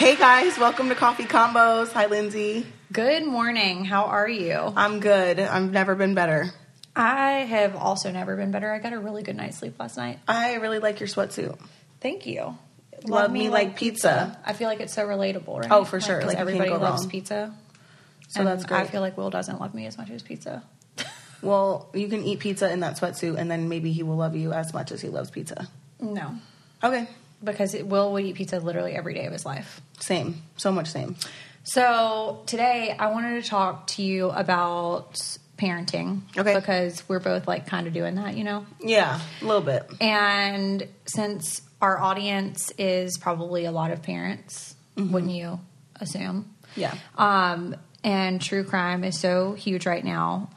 Hey guys, welcome to Coffee Combos. Hi, Lindsie. Good morning. How are you? I'm good. I've never been better. I have also never been better. I got a really good night's sleep last night. I really like your sweatsuit. Thank you. Love me like pizza. I feel like it's so relatable, right? Oh, for sure. Because like everybody you can't go loves wrong. pizza. So and that's great. I feel like Will doesn't love me as much as pizza. Well, you can eat pizza in that sweatsuit, and then maybe he will love you as much as he loves pizza. No. Okay. Because Will would eat pizza literally every day of his life. Same. So much same. So today I wanted to talk to you about parenting. Okay. Because we're both like kind of doing that, you know? Yeah, a little bit. And since our audience is probably a lot of parents, wouldn't you assume? Yeah. And true crime is so huge right now.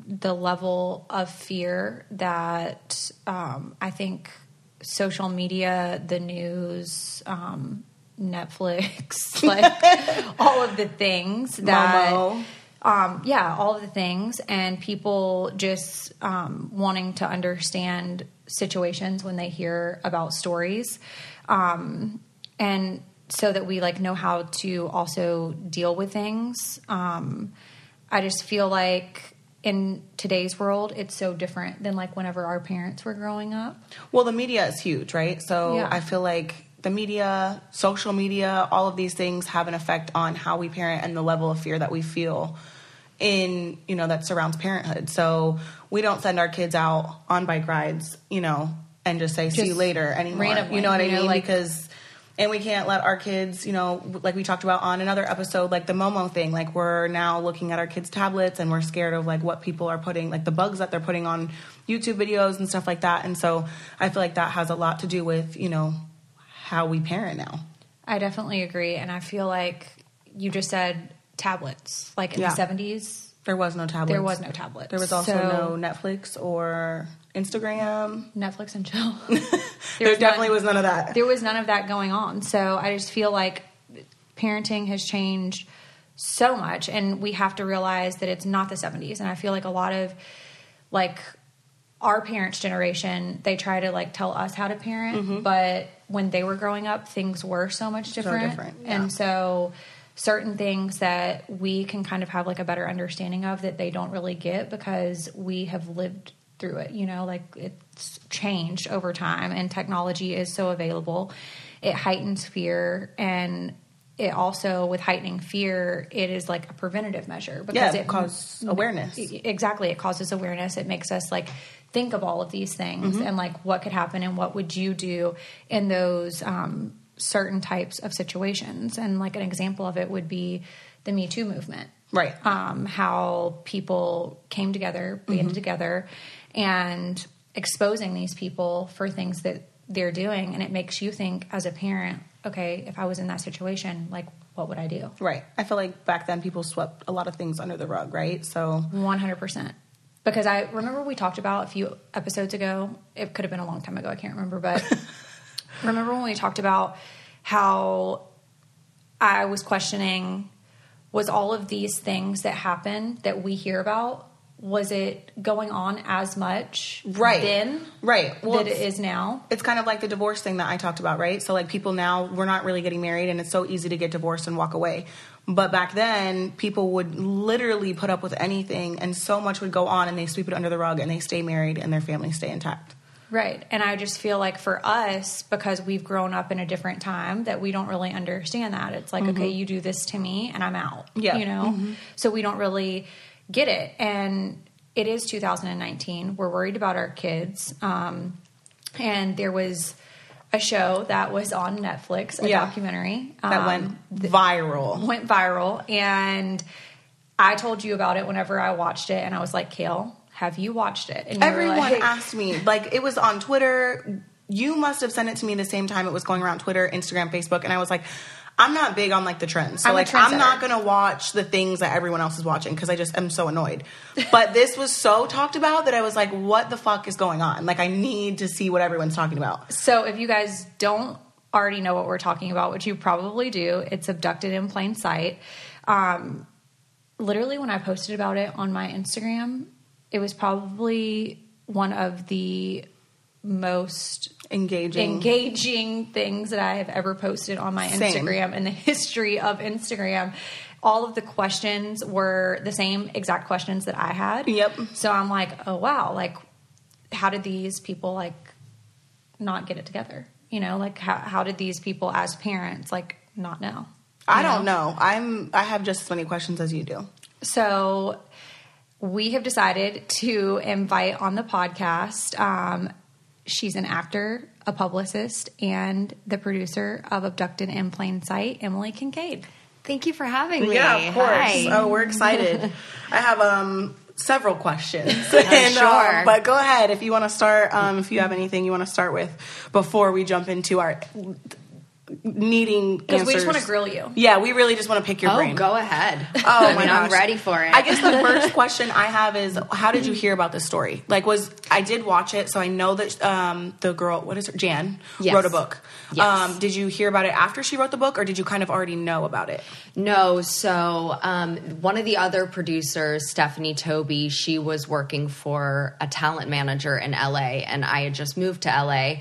The level of fear that I think social media, the news, Netflix, like all of the things that... Momo. All of the things, and people just wanting to understand situations when they hear about stories, and so that we like know how to also deal with things. I just feel like in today's world, it's so different than like whenever our parents were growing up. Well, the media is huge, right? So Yeah. I feel like the media, social media, all of these things have an effect on how we parent and the level of fear that we feel in, you know, that surrounds parenthood. So we don't send our kids out on bike rides, you know, and just say, see you later anymore. Randomly, you know what I mean? like, And we can't let our kids, you know, like we talked about on another episode, like the Momo thing, like we're now looking at our kids' tablets and we're scared of like what people are putting, like the bugs that they're putting on YouTube videos and stuff like that. And so I feel like that has a lot to do with, you know, how we parent now. I definitely agree, and I feel like you just said tablets, like in the 70s. There was no tablets. There was no tablets. There was also no Netflix or Instagram. Netflix and chill. There definitely was none of that. There was none of that going on. So I just feel like parenting has changed so much, and we have to realize that it's not the 70s. And I feel like a lot of like our parents' generation, they try to like tell us how to parent, but when they were growing up, things were so much different. Yeah. And so certain things that we can kind of have like a better understanding of that they don't really get because we have lived through it, you know, like it's changed over time, and technology is so available. It heightens fear, and it also, with heightening fear, it is like a preventative measure because it causes awareness. Exactly. It causes awareness. It makes us like think of all of these things and like what could happen and what would you do in those certain types of situations. And like an example of it would be the Me Too movement. Right. How people came together, banded together, and exposing these people for things that they're doing. And it makes you think as a parent, okay, if I was in that situation, like, what would I do? Right. I feel like back then people swept a lot of things under the rug, right? So 100%. Because I remember we talked about a few episodes ago, it could have been a long time ago, I can't remember, but remember when we talked about how I was questioning, was all of these things that happen that we hear about, was it going on as much then that it is now? It's kind of like the divorce thing that I talked about, right? So like people now, we're not really getting married, and it's so easy to get divorced and walk away. But back then, people would literally put up with anything, and so much would go on, and they sweep it under the rug, and they stay married, and their families stay intact. Right. And I just feel like for us, because we've grown up in a different time, that we don't really understand that. It's like, okay, you do this to me, and I'm out. Yeah. You know? So we don't really get it. And it is 2019. We're worried about our kids. And there was a show that was on Netflix, a documentary. That went viral. Went viral. And I told you about it whenever I watched it. And I was like, Kail, have you watched it? And everyone asked me. Like, it was on Twitter. You must have sent it to me the same time it was going around Twitter, Instagram, Facebook. And I was like, I'm not big on like the trends. So like I'm not going to watch the things that everyone else is watching because I just am so annoyed. But this was so talked about that I was like, what the fuck is going on? Like I need to see what everyone's talking about. So if you guys don't already know what we're talking about, which you probably do, it's Abducted in Plain Sight. Literally when I posted about it on my Instagram, it was probably one of the most engaging things that I have ever posted on my Instagram in the history of Instagram. All of the questions were the same exact questions that I had. Yep. So I'm like, oh wow, like how did these people like not get it together? You know, like how did these people as parents like not know? I don't know. I have just as many questions as you do. So we have decided to invite on the podcast. She's an actor, a publicist, and the producer of Abducted in Plain Sight, Emily Kincaid. Thank you for having me. Yeah, of course. Hi. Oh, we're excited. I have several questions. Sure. But go ahead if you want to start. If you have anything you want to start with before we jump into our needing answers. Because we just want to grill you. Yeah, we really just want to pick your brain. Go ahead. Oh, my gosh. I'm ready for it. I guess the first question I have is, how did you hear about this story? Like, I did watch it, so I know that the girl, what is her, Jan, wrote a book. Yes. Did you hear about it after she wrote the book, or did you kind of already know about it? No, so one of the other producers, Stephanie Toby, she was working for a talent manager in LA, and I had just moved to LA.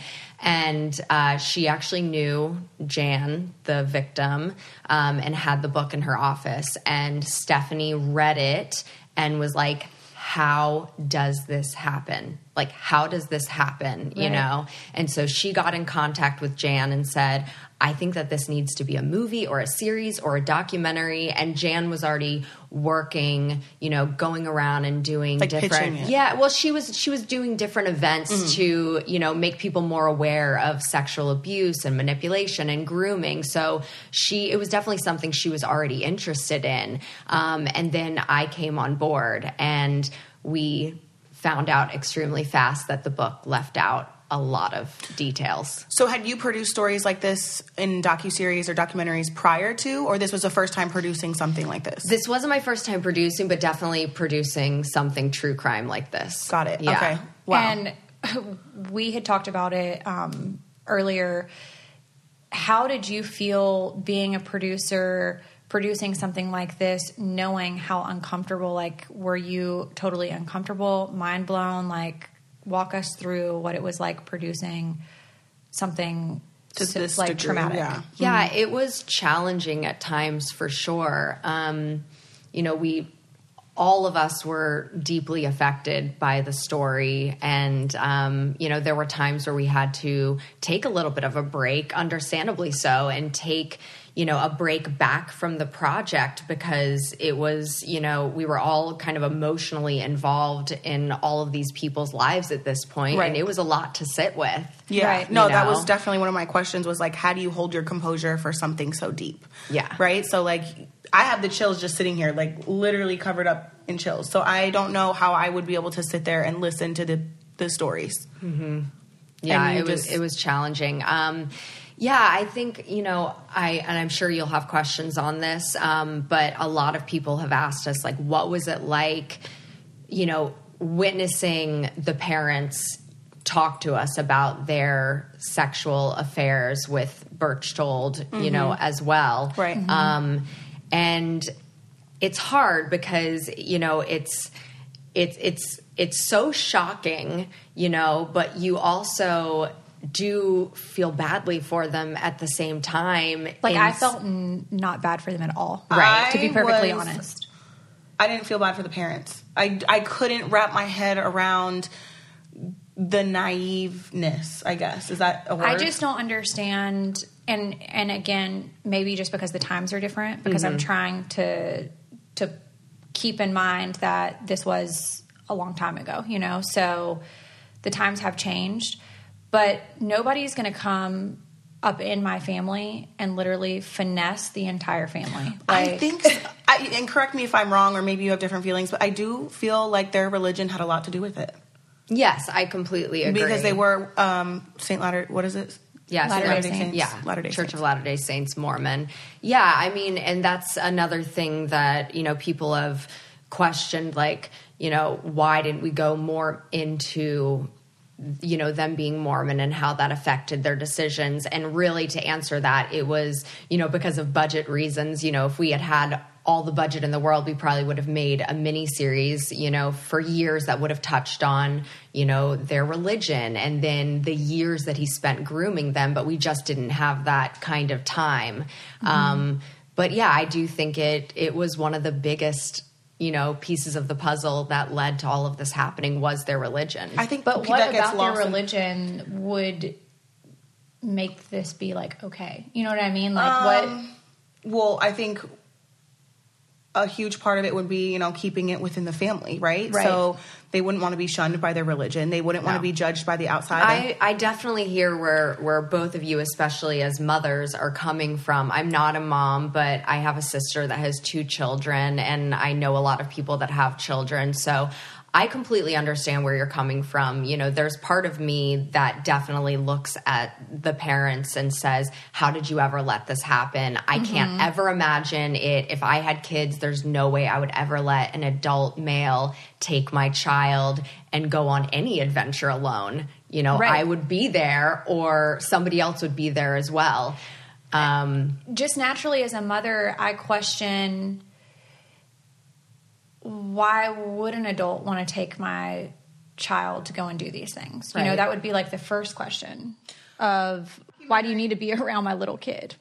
And she actually knew Jan, the victim, and had the book in her office. And Stephanie read it and was like, how does this happen? Like, how does this happen? Right. You know? And so she got in contact with Jan and said, I think that this needs to be a movie or a series or a documentary. And Jan was already working, you know, going around and doing like different. Yeah. Well, she was doing different events to, you know, make people more aware of sexual abuse and manipulation and grooming. So it was definitely something she was already interested in. And then I came on board and we found out extremely fast that the book left out a lot of details. So had you produced stories like this in docuseries or documentaries prior to, or this was the first time producing something like this? This wasn't my first time producing, but definitely producing something true crime like this. Got it. Yeah. Okay. Wow. And we had talked about it earlier. How did you feel being a producer, producing something like this, knowing how uncomfortable, like, were you totally uncomfortable, mind blown, like, walk us through what it was like producing something to this like degree, traumatic. Yeah, it was challenging at times for sure. You know, all of us were deeply affected by the story. And, you know, there were times where we had to take a little bit of a break, understandably so, and take, you know, a break back from the project because it was, you know, we were all kind of emotionally involved in all of these people's lives at this point, right. And it was a lot to sit with. Yeah. Right. No, that was definitely one of my questions was like, how do you hold your composure for something so deep? Yeah. Right? So like, I have the chills just sitting here, like literally covered up in chills. So I don't know how I would be able to sit there and listen to the stories. Mm-hmm. Yeah, it was challenging. Yeah, I think, you know, and I'm sure you'll have questions on this, but a lot of people have asked us, like, what was it like, you know, witnessing the parents talk to us about their sexual affairs with Berchtold, you know, as well. Right. And it's hard because, you know, it's so shocking, you know, but you also do feel badly for them at the same time. Like, I felt not bad for them at all. Right. To be perfectly honest. I didn't feel bad for the parents. I couldn't wrap my head around the naiveness, I guess. Is that a word? I just don't understand. And again, maybe just because the times are different, because I'm trying to keep in mind that this was a long time ago, you know? So the times have changed. But nobody's going to come up in my family and literally finesse the entire family. Like, I think, and correct me if I'm wrong or maybe you have different feelings, but I do feel like their religion had a lot to do with it. Yes, I completely agree. Because they were what is it? Yeah, Latter-day Saints. Yeah, Latter-day Church Saints. of Latter-day Saints, Mormon. Yeah, I mean, and that's another thing that, you know, people have questioned, like, you know, why didn't we go more into, you know, them being Mormon and how that affected their decisions. And really, to answer that, it was, you know, because of budget reasons. You know, if we had all the budget in the world, we probably would have made a mini series, for years that would have touched on, their religion and then the years that he spent grooming them. But we just didn't have that kind of time. But yeah, I do think it was one of the biggest, pieces of the puzzle that led to all of this happening was their religion. I think, but what about their religion would make this be like, okay, you know what I mean? Like what? Well, I think a huge part of it would be, keeping it within the family, right? So they wouldn't want to be shunned by their religion. They wouldn't want to be judged by the outside. I definitely hear where both of you, especially as mothers, are coming from. I'm not a mom, but I have a sister that has 2 children, and I know a lot of people that have children. So I completely understand where you're coming from. There's part of me that definitely looks at the parents and says, how did you ever let this happen? I can't ever imagine it. If I had kids, there's no way I would ever let an adult male take my child and go on any adventure alone. I would be there, or somebody else would be there as well. Just naturally as a mother, I question, why would an adult want to take my child to go and do these things? That would be like the first question of, why do you need to be around my little kid?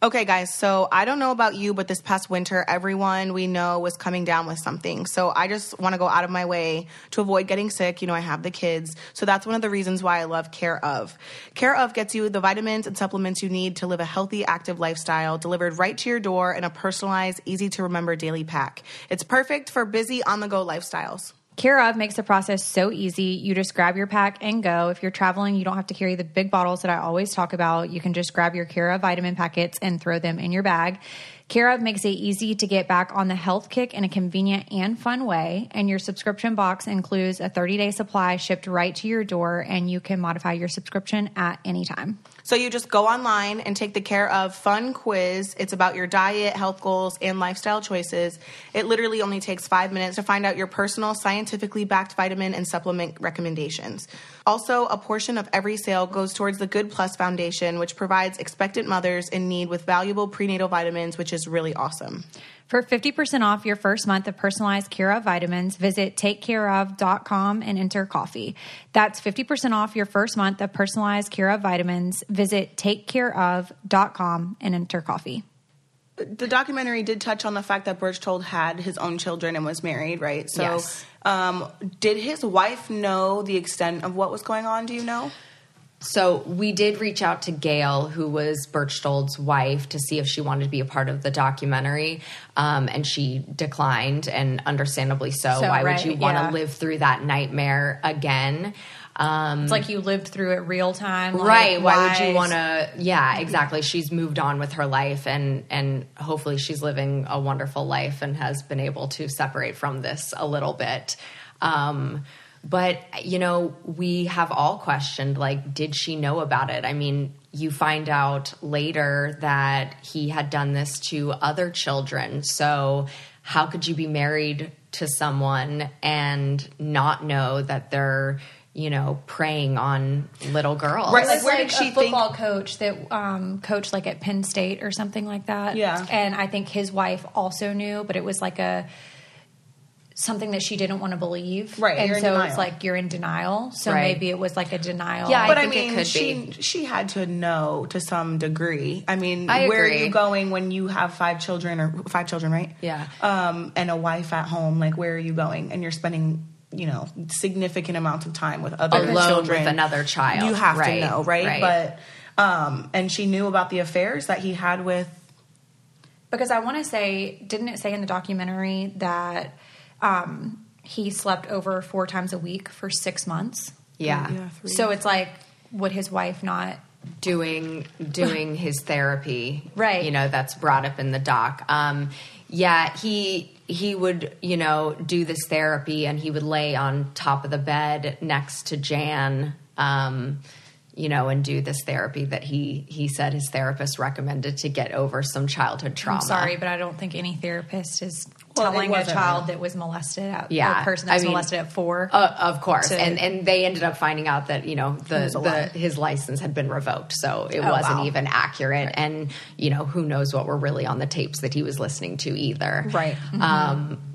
Okay, guys, so I don't know about you, but this past winter, everyone we know was coming down with something. So I just want to go out of my way to avoid getting sick. I have the kids. So that's one of the reasons why I love Care Of. Care Of gets you the vitamins and supplements you need to live a healthy, active lifestyle delivered right to your door in a personalized, easy-to-remember daily pack. It's perfect for busy, on-the-go lifestyles. Care Of makes the process so easy. You just grab your pack and go. If you're traveling, you don't have to carry the big bottles that I always talk about. You can just grab your Care Of vitamin packets and throw them in your bag. Care Of makes it easy to get back on the health kick in a convenient and fun way. And your subscription box includes a 30-day supply shipped right to your door, and you can modify your subscription at any time. So you just go online and take the Care Of fun quiz. It's about your diet, health goals, and lifestyle choices. It literally only takes 5 minutes to find out your personal, scientifically backed vitamin and supplement recommendations. Also, a portion of every sale goes towards the Good Plus Foundation, which provides expectant mothers in need with valuable prenatal vitamins, which is really awesome. For 50% off your first month of personalized Care Of vitamins, visit takecareof.com and enter coffee. That's 50% off your first month of personalized Care Of vitamins. Visit takecareof.com and enter coffee. The documentary did touch on the fact that Berchtold had his own children and was married, right? So, yes. Did his wife know the extent of what was going on? Do you know? So we did reach out to Gail, who was Berchtold's wife, to see if she wanted to be a part of the documentary, and she declined, and understandly so. Why would you want to live through that nightmare again? It's like you lived through it real time. Right. Why would you want to? Yeah, exactly. She's moved on with her life, and hopefully she's living a wonderful life and has been able to separate from this a little bit. But, we have all questioned, did she know about it? I mean, you find out later that he had done this to other children. So how could you be married to someone and not know that they're, preying on little girls? Right. Where did she football coach that coached at Penn State or something like that? Yeah. And I think his wife also knew, but it was something that she didn't want to believe. Right. And so it's you're in denial. So maybe it was a denial. Yeah, but I think it could be. She had to know to some degree. I mean, I where agree. are you going when you have 5 children, right? Yeah. And a wife at home, where are you going? And you're spending, significant amounts of time with other children. With another child. You have to know, right? But, and she knew about the affairs that he had with. Because I want to say, didn't it say in the documentary that he slept over 4 times a week for 6 months? Yeah. So it's would his wife not doing his therapy? Right. That's brought up in the doc. He would, do this therapy, and he would lay on top of the bed next to Jan, and do this therapy that he said his therapist recommended to get over some childhood trauma. I'm sorry, but I don't think any therapist is telling a child that was molested at a person that was molested at 4. Of course. And they ended up finding out that, his license had been revoked. So it wasn't even accurate. Right. And, who knows what were really on the tapes that he was listening to either. Right.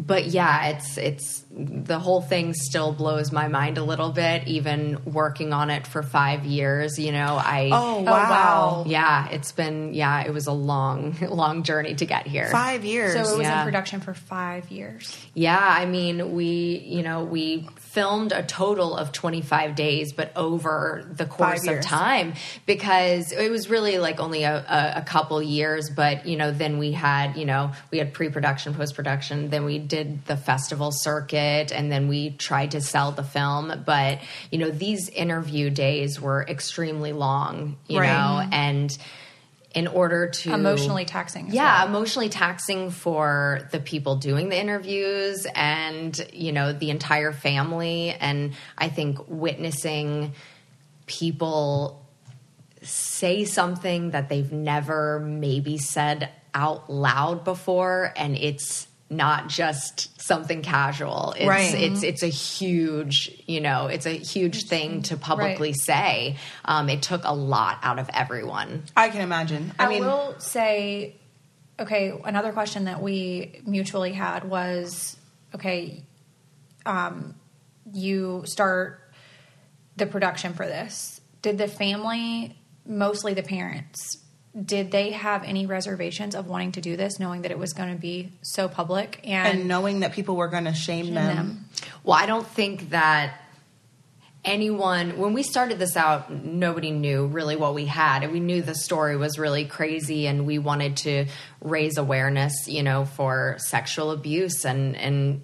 But yeah, it's the whole thing still blows my mind a little bit, even working on it for 5 years, Oh, wow. Yeah, it was a long journey to get here. 5 years. So it was in production for 5 years. Yeah, I mean, we filmed a total of 25 days, but over the course of time, because it was really like only a couple years, but, then we had pre-production, post-production, then we did the festival circuit, and then we tried to sell the film. But, these interview days were extremely long, you know, and in order to... Emotionally taxing as well. Emotionally taxing for the people doing the interviews and, the entire family. And I think witnessing people say something that they've never maybe said out loud before, and it's not just something casual. It's a huge, it's a huge thing to publicly say. It took a lot out of everyone. I can imagine. I will say, another question that we mutually had was, you start the production for this. Did the family, mostly the parents, did they have any reservations of wanting to do this, knowing that it was going to be so public and knowing that people were going to shame them? Well, I don't think that anyone, when we started this out, nobody knew really what we had. And we knew the story was really crazy, and we wanted to raise awareness, for sexual abuse and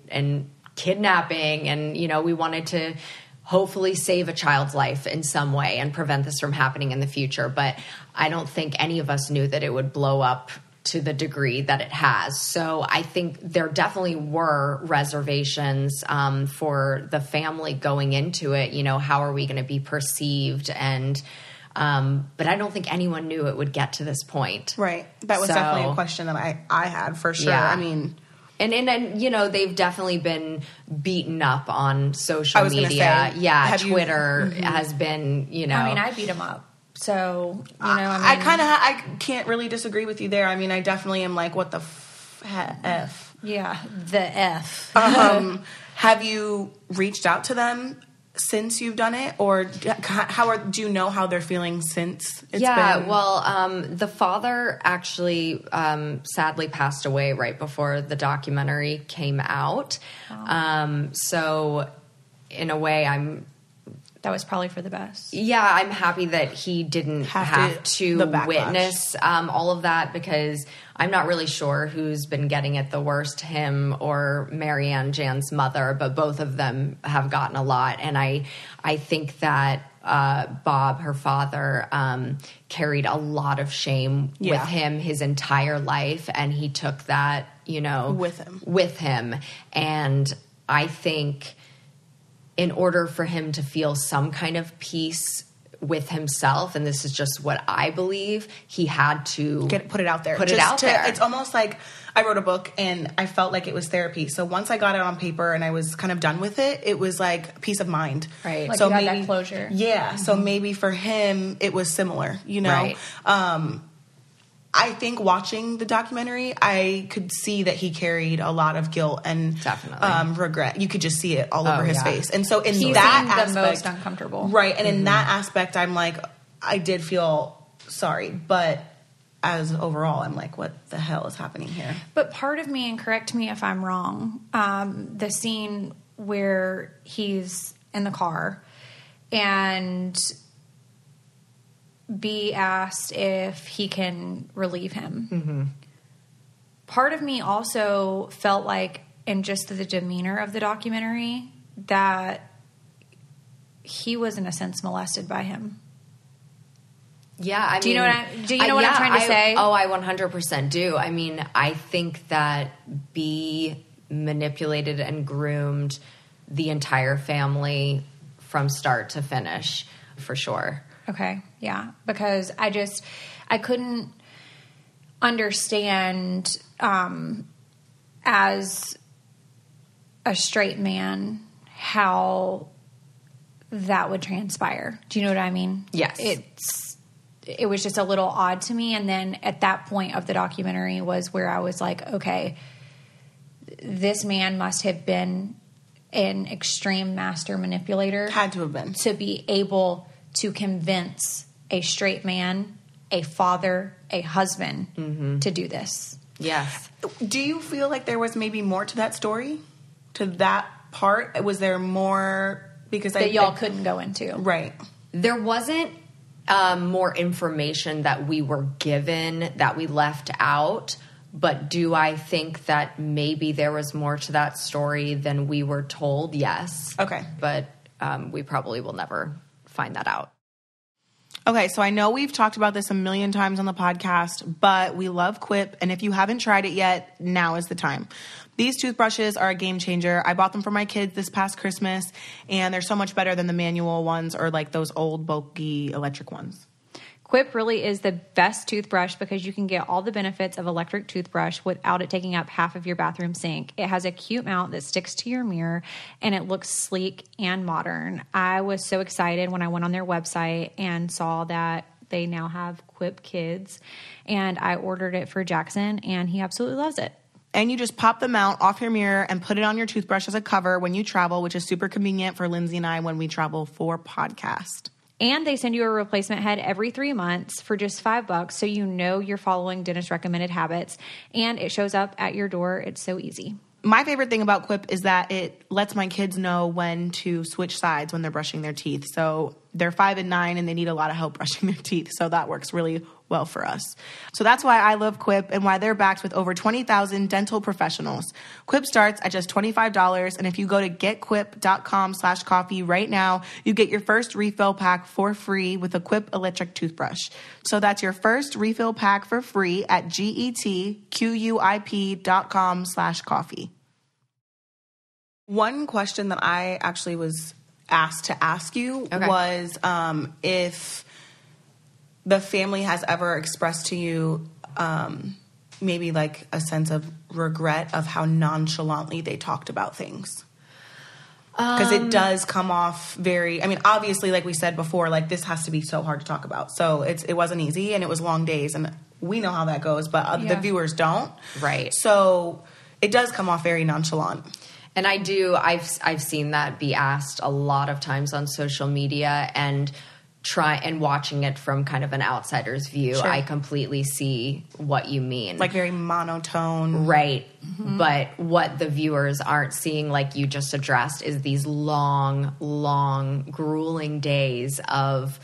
kidnapping. And, we wanted to hopefully save a child's life in some way and prevent this from happening in the future. But I don't think any of us knew that it would blow up to the degree that it has. So I think there definitely were reservations for the family going into it. How are we going to be perceived? And but I don't think anyone knew it would get to this point. Right. That was definitely a question that I had for sure. Yeah. I mean... And they've definitely been beaten up on social media. Twitter has been, I mean, I beat them up. So, I can't really disagree with you there. I mean, I definitely am like, what the F? Yeah, the F. Have you reached out to them since you've done it, or do you know how they're feeling since it's been? Well, the father actually sadly passed away right before the documentary came out. Oh. So in a way, that was probably for the best. Yeah, I'm happy that he didn't have to witness all of that, because I'm not really sure who's been getting it the worst, him or Marianne Jan's mother, but both of them have gotten a lot. And I think that Bob, her father, carried a lot of shame with him his entire life, and he took that, with him. And I think in order for him to feel some kind of peace with himself, and this is just what I believe, he had to put it out there. There. It's almost like I wrote a book and I felt like it was therapy. So once I got it on paper and I was kind of done with it, it was like peace of mind. Right. Like so you had that closure. Yeah. Mm-hmm. So maybe for him it was similar, Right. I think watching the documentary, I could see that he carried a lot of guilt and regret. You could just see it all over his face. And so he that aspect, the most uncomfortable. Right. And in that aspect, I'm like, I did feel sorry. But as overall, I'm like, what the hell is happening here? But part of me, and correct me if I'm wrong, the scene where he's in the car and B asked if he can relieve him. Mm-hmm. Part of me also felt like, in just the demeanor of the documentary, that he was in a sense molested by him. Yeah, I mean, do you know what I'm trying to say? Oh, I 100% do. I mean, I think that B manipulated and groomed the entire family from start to finish, for sure. Okay, yeah, because I couldn't understand as a straight man, how that would transpire. Do you know what I mean? Yes. It was just a little odd to me. And then at that point of the documentary was where I was like, okay, this man must have been an extreme master manipulator. Had to have been. To be able to convince a straight man, a father, a husband to do this. Yes. Do you feel like there was maybe more to that story? To that part? Was there more? Because that y'all couldn't go into. Right. There wasn't more information that we were given that we left out. But do I think that maybe there was more to that story than we were told? Yes. Okay. But we probably will never find that out. Okay, so I know we've talked about this a million times on the podcast, but we love Quip, and if you haven't tried it yet, now is the time. These toothbrushes are a game changer. I bought them for my kids this past Christmas, and they're so much better than the manual ones or like those old bulky electric ones. Quip really is the best toothbrush because you can get all the benefits of electric toothbrush without it taking up half of your bathroom sink. It has a cute mount that sticks to your mirror, and it looks sleek and modern. I was so excited when I went on their website and saw that they now have Quip Kids, and I ordered it for Jackson, and he absolutely loves it. And you just pop the mount off your mirror and put it on your toothbrush as a cover when you travel, which is super convenient for Lindsie and I when we travel for podcast. And they send you a replacement head every 3 months for just $5, so you know you're following dentist recommended habits, and it shows up at your door. It's so easy. My favorite thing about Quip is that it lets my kids know when to switch sides when they're brushing their teeth. So they're 5 and 9 and they need a lot of help brushing their teeth. So that works really well for us. So that's why I love Quip and why they're backed with over 20,000 dental professionals. Quip starts at just $25. And if you go to getquip.com/coffee right now, you get your first refill pack for free with a Quip electric toothbrush. So that's your first refill pack for free at getquip.com/coffee. One question that I actually was asked to ask you was if the family has ever expressed to you maybe like a sense of regret of how nonchalantly they talked about things. Because it does come off very, I mean, obviously, like we said before, like this has to be so hard to talk about. So it wasn't easy and it was long days and we know how that goes, but the viewers don't. Right. So it does come off very nonchalant. And I've seen that be asked a lot of times on social media and watching it from kind of an outsider's view. Sure. I completely see what you mean. Like very monotone. Right. Mm-hmm. But what the viewers aren't seeing, like you just addressed, is these long, long, grueling days of,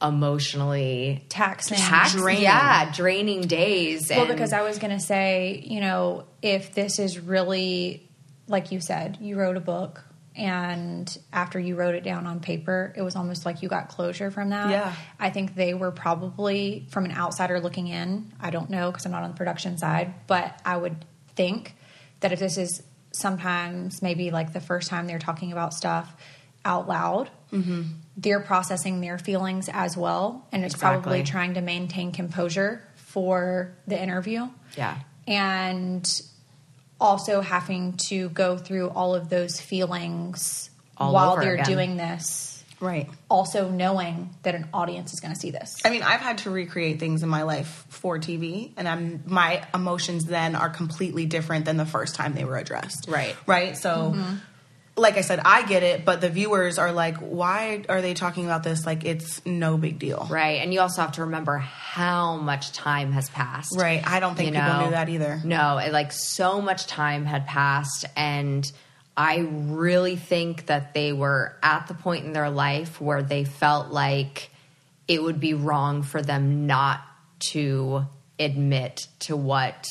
emotionally taxing, draining days. Well, because I was going to say, if this is really, like you said, you wrote a book and after you wrote it down on paper, it was almost like you got closure from that. Yeah. I think they were probably, from an outsider looking in, I don't know because I'm not on the production side, but I would think that if this is sometimes maybe like the first time they're talking about stuff out loud, they're processing their feelings as well. And it's probably trying to maintain composure for the interview. Yeah. And also having to go through all of those feelings while they're doing this. Right. Also knowing that an audience is going to see this. I mean, I've had to recreate things in my life for TV, and my emotions then are completely different than the first time they were addressed. Right. Right? So, like I said, I get it, but the viewers are like, why are they talking about this? Like, it's no big deal. Right. And you also have to remember how much time has passed. Right. I don't think people knew that either. No. So much time had passed, and I really think that they were at the point in their life where they felt like it would be wrong for them not to admit to what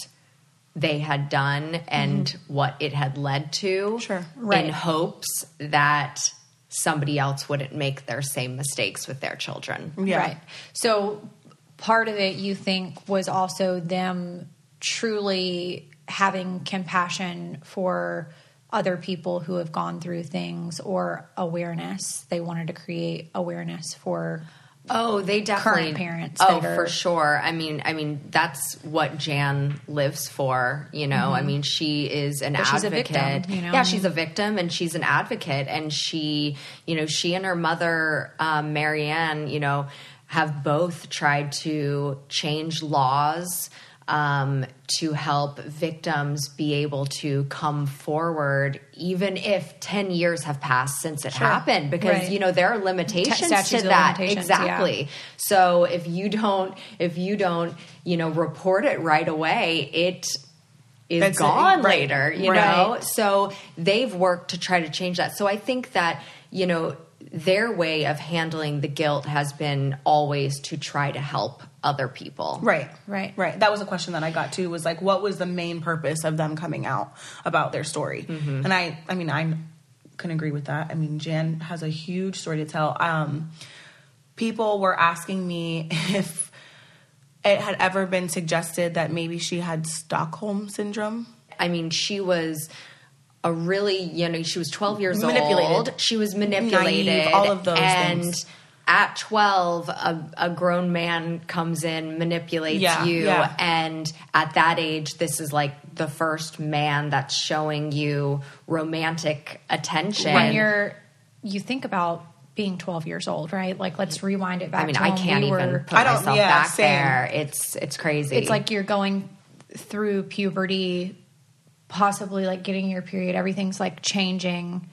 they had done and what it had led to. Sure. Right. In hopes that somebody else wouldn't make their same mistakes with their children. Yeah. Right. So part of it, you think, was also them truly having compassion for other people who have gone through things, or awareness. They wanted to create awareness for Oh, they definitely current parents. Oh, for sure. I mean, that's what Jan lives for. You know, I mean, she is an advocate. She's a victim, you know? Yeah, she's a victim, and she's an advocate. And she and her mother, Marianne, you know, have both tried to change laws to help victims be able to come forward, even if 10 years have passed since it happened, because you know there are limitations to that. Exactly. Yeah. So if you don't, you know, report it right away, it is gone later. You know, so they've worked to try to change that. So I think that, you know, their way of handling the guilt has been always to try to help other people. Right. That was a question that I got too, was like, what was the main purpose of them coming out about their story? And I mean, I can agree with that. I mean, Jan has a huge story to tell. People were asking me if it had ever been suggested that maybe she had Stockholm syndrome. I mean, she was she was 12 years old. She was manipulated. Naive, all of those things. At 12, a grown man comes in, manipulates you. Yeah. And at that age, this is like the first man that's showing you romantic attention. When you think about being 12 years old, right? Like, let's rewind it back. I mean, I can't even put myself back there. It's crazy. It's like you're going through puberty, possibly like getting your period. Everything's like changing.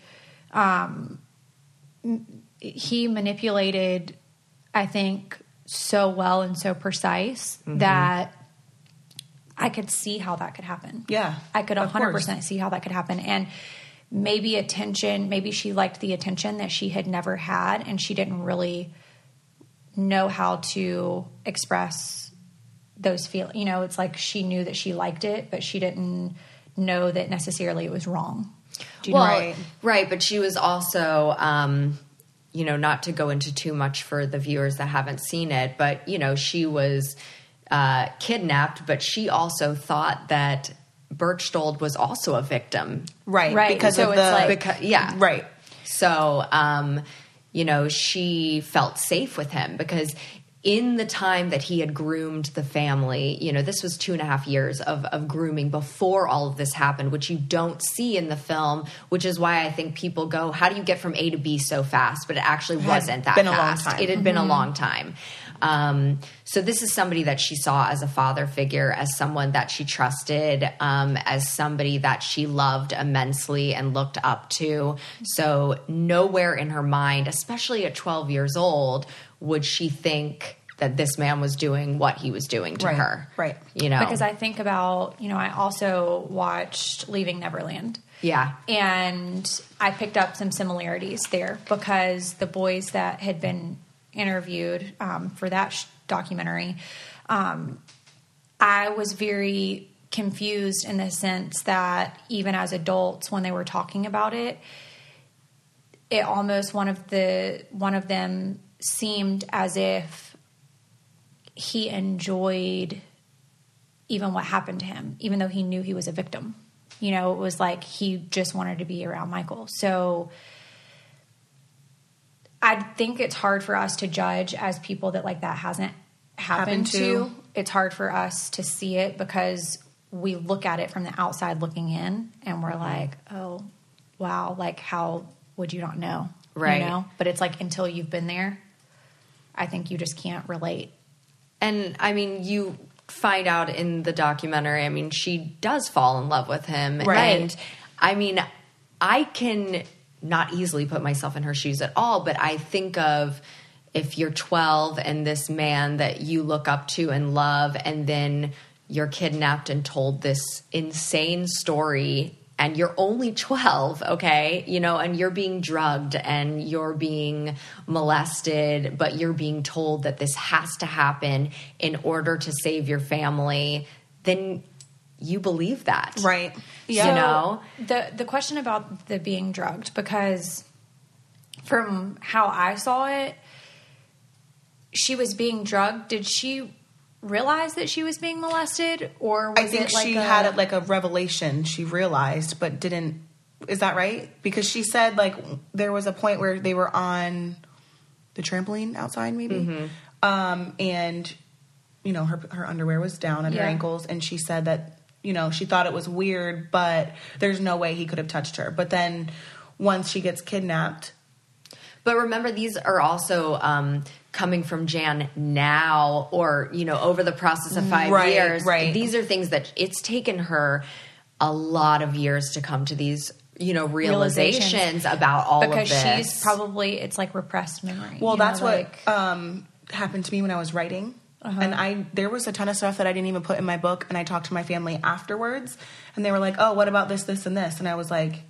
He manipulated, I think, so well and so precise that I could see how that could happen. Yeah. I could 100% see how that could happen. And maybe she liked the attention that she had never had, and she didn't really know how to express those feelings. You know, it's like she knew that she liked it, but she didn't know that necessarily it was wrong. Right. But she was also, you know, not to go into too much for the viewers that haven't seen it, but, you know, she was kidnapped, but she also thought that Berchtold was also a victim. Right. Because so of Right. So, you know, she felt safe with him because in the time that he had groomed the family, you know, this was 2.5 years of grooming before all of this happened, which you don't see in the film, which is why I think people go, how do you get from A to B so fast? But it actually wasn't that fast. It had been a long time. So this is somebody that she saw as a father figure, as someone that she trusted, as somebody that she loved immensely and looked up to. So nowhere in her mind, especially at 12 years old, would she think that this man was doing what he was doing to her. Right. You know, because I think about, you know, I also watched Leaving Neverland. Yeah. And I picked up some similarities there because the boys that had been interviewed for that documentary, I was very confused in the sense that even as adults, when they were talking about it, it almost one of them seemed as if he enjoyed even what happened to him, even though he knew he was a victim. You know, it was like he just wanted to be around Michael. So I think it's hard for us to judge as people that like that hasn't happened to. It's hard for us to see it because we look at it from the outside looking in and we're like, oh, wow, like how would you not know? Right. You know? But it's like until you've been there, I think you just can't relate. And I mean, you find out in the documentary, I mean, she does fall in love with him. Right. And I mean, I can not easily put myself in her shoes at all, but I think of if you're 12 and this man that you look up to and love, and then you're kidnapped and told this insane story, and you're only 12, okay, you know, and you're being drugged and you're being molested, but you're being told that this has to happen in order to save your family, then you believe that. Right. Yeah. You know? The question about the being drugged, because from how I saw it, she was being drugged. Did she realize that she was being molested, or was I think it like she had like a revelation? She realized, but didn't. Is that right? Because she said like there was a point where they were on the trampoline outside, maybe. And, you know, her underwear was down at her ankles, and she said that, you know, she thought it was weird, but there's no way he could have touched her. But then once she gets kidnapped. But remember, these are also coming from Jan now, or, you know, over the process of 5 years. Right. These are things that it's taken her a lot of years to come to these, you know, realizations about all of this. Because she's probably, it's like repressed memory. Well, that's what happened to me when I was writing. And there was a ton of stuff that I didn't even put in my book, and I talked to my family afterwards, and they were like, oh, what about this, this, and this? And I was like,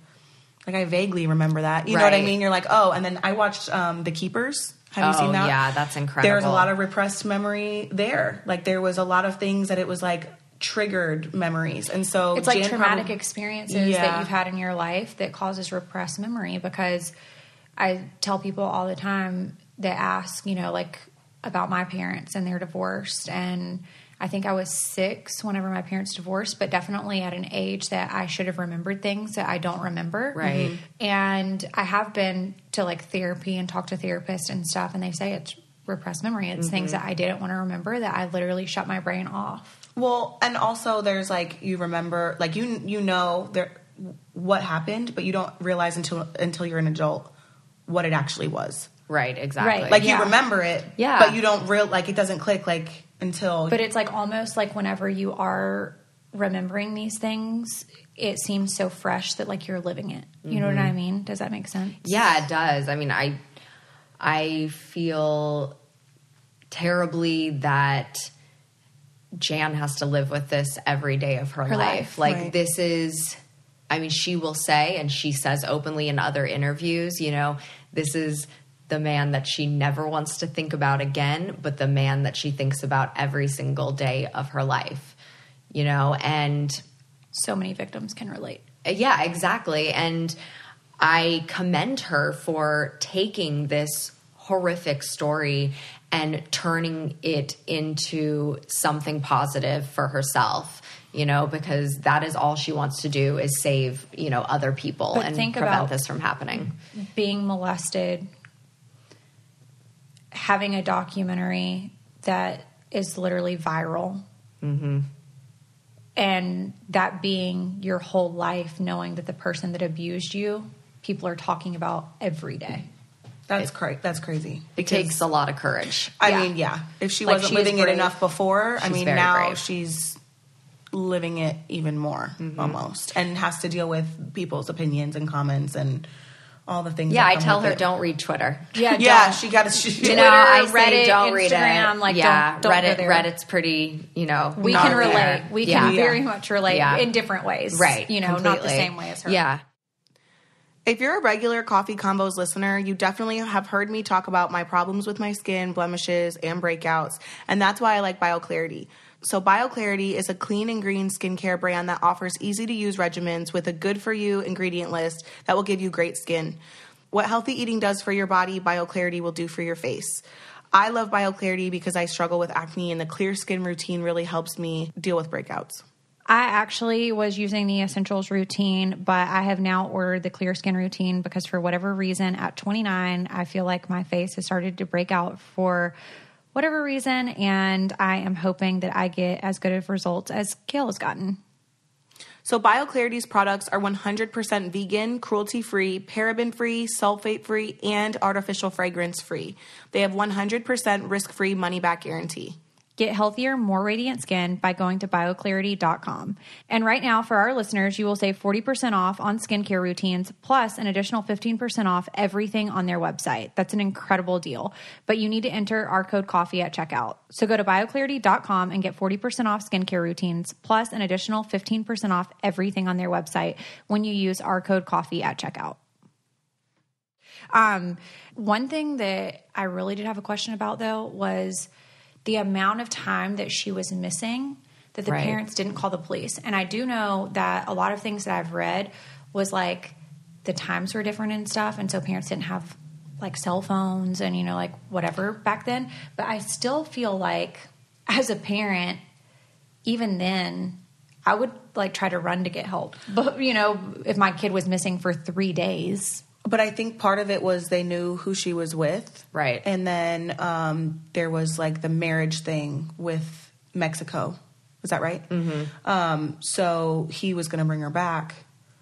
I vaguely remember that. You know what I mean? You're like, oh, and then I watched The Keepers. Have you seen that? Yeah, that's incredible. There was a lot of repressed memory there. Like, there was a lot of things that it was like triggered memories. And so it's like traumatic experiences that you've had in your life that causes repressed memory. Because I tell people all the time that ask, you know, like about my parents, and they're divorced. And I think I was 6 whenever my parents divorced, but definitely at an age that I should have remembered things that I don't remember. Right. And I have been to like therapy and talked to therapists and stuff, and they say it's repressed memory. It's things that I didn't want to remember that I literally shut my brain off. Well, and also there's like, you remember, like you know there what happened, but you don't realize until you're an adult what it actually was. Right, exactly. Right. Like you remember it, yeah, but you don't like it doesn't click like until. But it's like almost like whenever you are remembering these things, it seems so fresh that like you're living it. You know what I mean? Does that make sense? Yeah, it does. I mean, I feel terribly that Jan has to live with this every day of her life. Like this is, I mean, she will say, and she says openly in other interviews, you know, this is the man that she never wants to think about again, but the man that she thinks about every single day of her life, you know, and so many victims can relate. Yeah, exactly. And I commend her for taking this horrific story and turning it into something positive for herself, you know, because that is all she wants to do is save, you know, other people and prevent this from happening. Being molested, having a documentary that is literally viral, and that being your whole life, knowing that the person that abused you, people are talking about every day. That's crazy. It takes a lot of courage. I mean, yeah. If she wasn't living it enough before, I mean, now she's living it even more, almost, and has to deal with people's opinions and comments and all the things. Yeah, I tell her don't read Twitter. Yeah, she got to. You know, I say Reddit, don't read Instagram, it. Like, yeah, don't Reddit. go there. Reddit's pretty. You know, we can relate. There. We can very much relate in different ways. Right. You know, completely. not the same way as her. Yeah. If you're a regular Coffee Combos listener, you definitely have heard me talk about my problems with my skin, blemishes, and breakouts, and that's why I like BioClarity. So BioClarity is a clean and green skincare brand that offers easy-to-use regimens with a good-for-you ingredient list that will give you great skin. What healthy eating does for your body, BioClarity will do for your face. I love BioClarity because I struggle with acne, and the clear skin routine really helps me deal with breakouts. I actually was using the Essentials routine, but I have now ordered the Clear Skin routine because for whatever reason, at 29, I feel like my face has started to break out for whatever reason, and I am hoping that I get as good of results as Kail has gotten. So BioClarity's products are 100% vegan, cruelty-free, paraben-free, sulfate-free, and artificial fragrance-free. They have 100% risk-free money-back guarantee. Get healthier, more radiant skin by going to bioclarity.com. And right now, for our listeners, you will save 40% off on skincare routines, plus an additional 15% off everything on their website. That's an incredible deal. But you need to enter our code COFFEE at checkout. So go to bioclarity.com and get 40% off skincare routines, plus an additional 15% off everything on their website when you use our code COFFEE at checkout. One thing that I really did have a question about, though, was the amount of time that she was missing that the parents didn't call the police. And I do know that a lot of things that I've read was like the times were different and stuff. And so parents didn't have like cell phones and, you know, like whatever back then. But I still feel like as a parent, even then, I would like try to run to get help. But, you know, if my kid was missing for 3 days, But I think part of it was they knew who she was with. Right. And then there was like the marriage thing with Mexico. Was that right? Mm-hmm. So he was going to bring her back.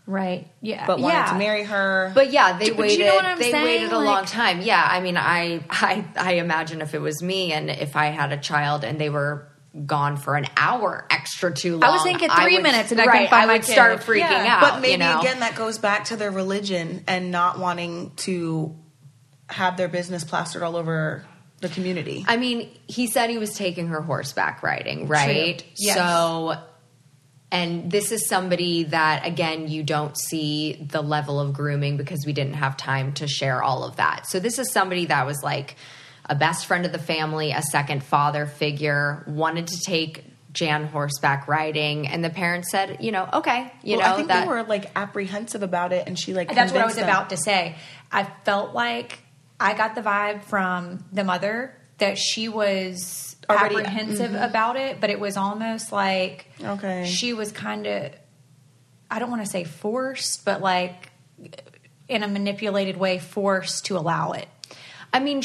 Right. Yeah. But wanted to marry her. But yeah, they waited. You know what I'm they saying? waited a long time. Yeah. I mean, I imagine if it was me and if I had a child and they were gone for an hour extra too long, I was thinking 3 minutes and I couldn't find my kid. Start freaking out. But maybe again that goes back to their religion and not wanting to have their business plastered all over the community. I mean, he said he was taking her horseback riding, right? True. Yes. So, and this is somebody that, again, you don't see the level of grooming because we didn't have time to share all of that. So this is somebody that was like a best friend of the family, a second father figure, wanted to take Jan horseback riding, and the parents said, okay, I think they were like apprehensive about it, and she like that's what I was about to say. I felt like I got the vibe from the mother that she was already apprehensive about it, but it was almost like she was kind of, I don't want to say forced, but like in a manipulated way, forced to allow it. I mean,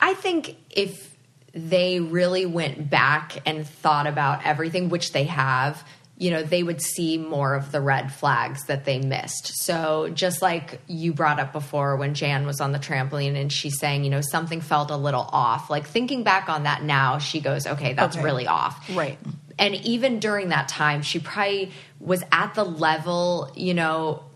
I think if they really went back and thought about everything, which they have, they would see more of the red flags that they missed. So just like you brought up before when Jan was on the trampoline and she's saying, something felt a little off. Like thinking back on that now, she goes, okay, that's really off. Right. And even during that time, she probably was at the level,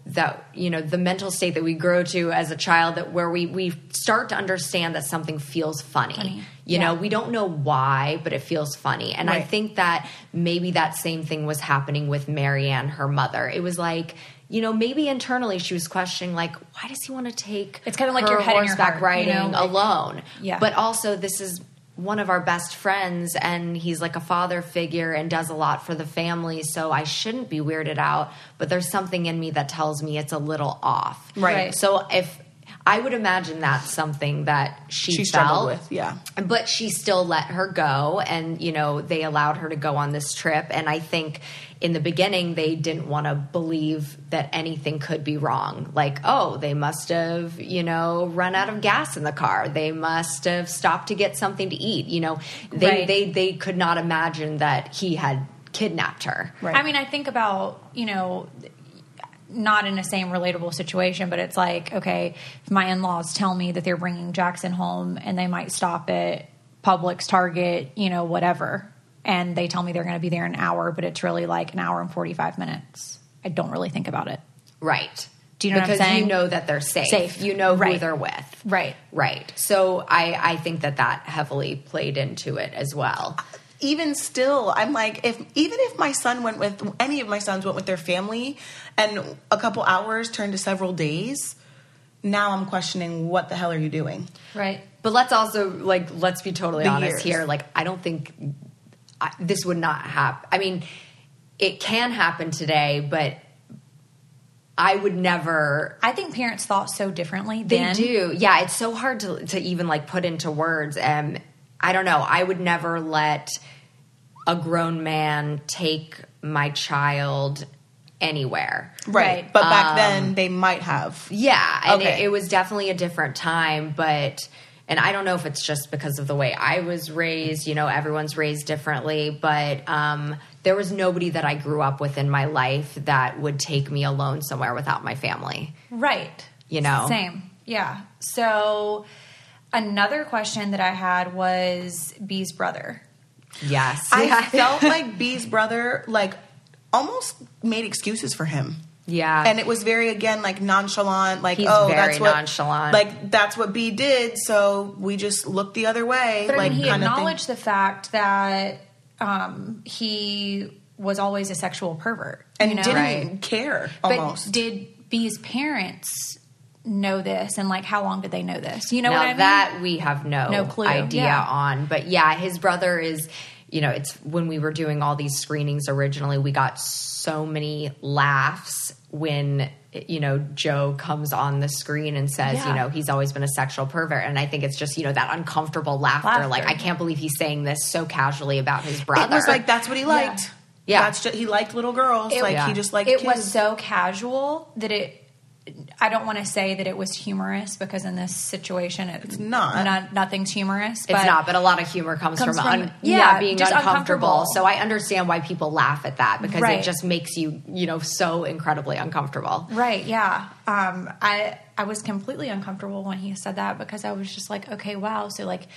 that, the mental state that we grow to as a child, that where we start to understand that something feels funny. We don't know why, but it feels funny. And I think that maybe that same thing was happening with Marianne, her mother. It was like, maybe internally she was questioning, like, why does he want to take it's kind of like your head horseback in your heart, riding alone? Yeah. But also this is one of our best friends and he's like a father figure and does a lot for the family. So I shouldn't be weirded out, but there's something in me that tells me it's a little off. Right. So if I would imagine that's something that she struggled with. Yeah. But she still let her go and, they allowed her to go on this trip. And I think in the beginning, they didn't want to believe that anything could be wrong. Like, oh, they must have, run out of gas in the car. They must have stopped to get something to eat. They could not imagine that he had kidnapped her. Right. I mean, I think about, not in the same relatable situation, but it's like, okay, if my in-laws tell me that they're bringing Jackson home and they might stop at Publix, Target, whatever, and they tell me they're going to be there an hour, but it's really like an hour and 45 minutes. I don't really think about it. Right. Do you know what I'm saying? Because you know that they're safe. You know who they're with. Right. Right. So I think that heavily played into it as well. Even still, I'm like, even if my son went with, any of my sons went with their family and a couple hours turned to several days, now I'm questioning what the hell are you doing? Right. But let's be totally honest here. Like, I don't think this would not happen. I mean, it can happen today, but I would never. I think parents thought so differently then. They do. Yeah. It's so hard to even like put into words. I don't know. I would never let a grown man take my child anywhere. Right. But back then they might have. Yeah. And it was definitely a different time. And I don't know if it's just because of the way I was raised. Everyone's raised differently. But there was nobody that I grew up with in my life that would take me alone somewhere without my family. Right. Same. Yeah. So another question that I had was B's brother. Yes. I felt like B's brother, like, almost made excuses for him. Yeah. And it was very, again, like, nonchalant. Like, he's that's what, nonchalant. Like, that's what B did, so we just looked the other way. But like, he acknowledged the fact that he was always a sexual pervert. And didn't care, almost. But did B's parents know this, and like how long did they know this? What I mean? That we have no clue. idea on. But yeah, his brother is, it's when we were doing all these screenings originally, we got so many laughs when Joe comes on the screen and says, he's always been a sexual pervert. And I think it's just, that uncomfortable laughter. Like, I can't believe he's saying this so casually about his brother. It was like, that's what he liked. Yeah. He liked little girls. He just liked kids. It was so casual that I don't want to say that it was humorous because in this situation, it's not. Nothing's humorous. It's not, but a lot of humor comes from being just uncomfortable. So I understand why people laugh at that because it just makes you, so incredibly uncomfortable. Right. Yeah. I was completely uncomfortable when he said that because I was just like, okay, wow. So like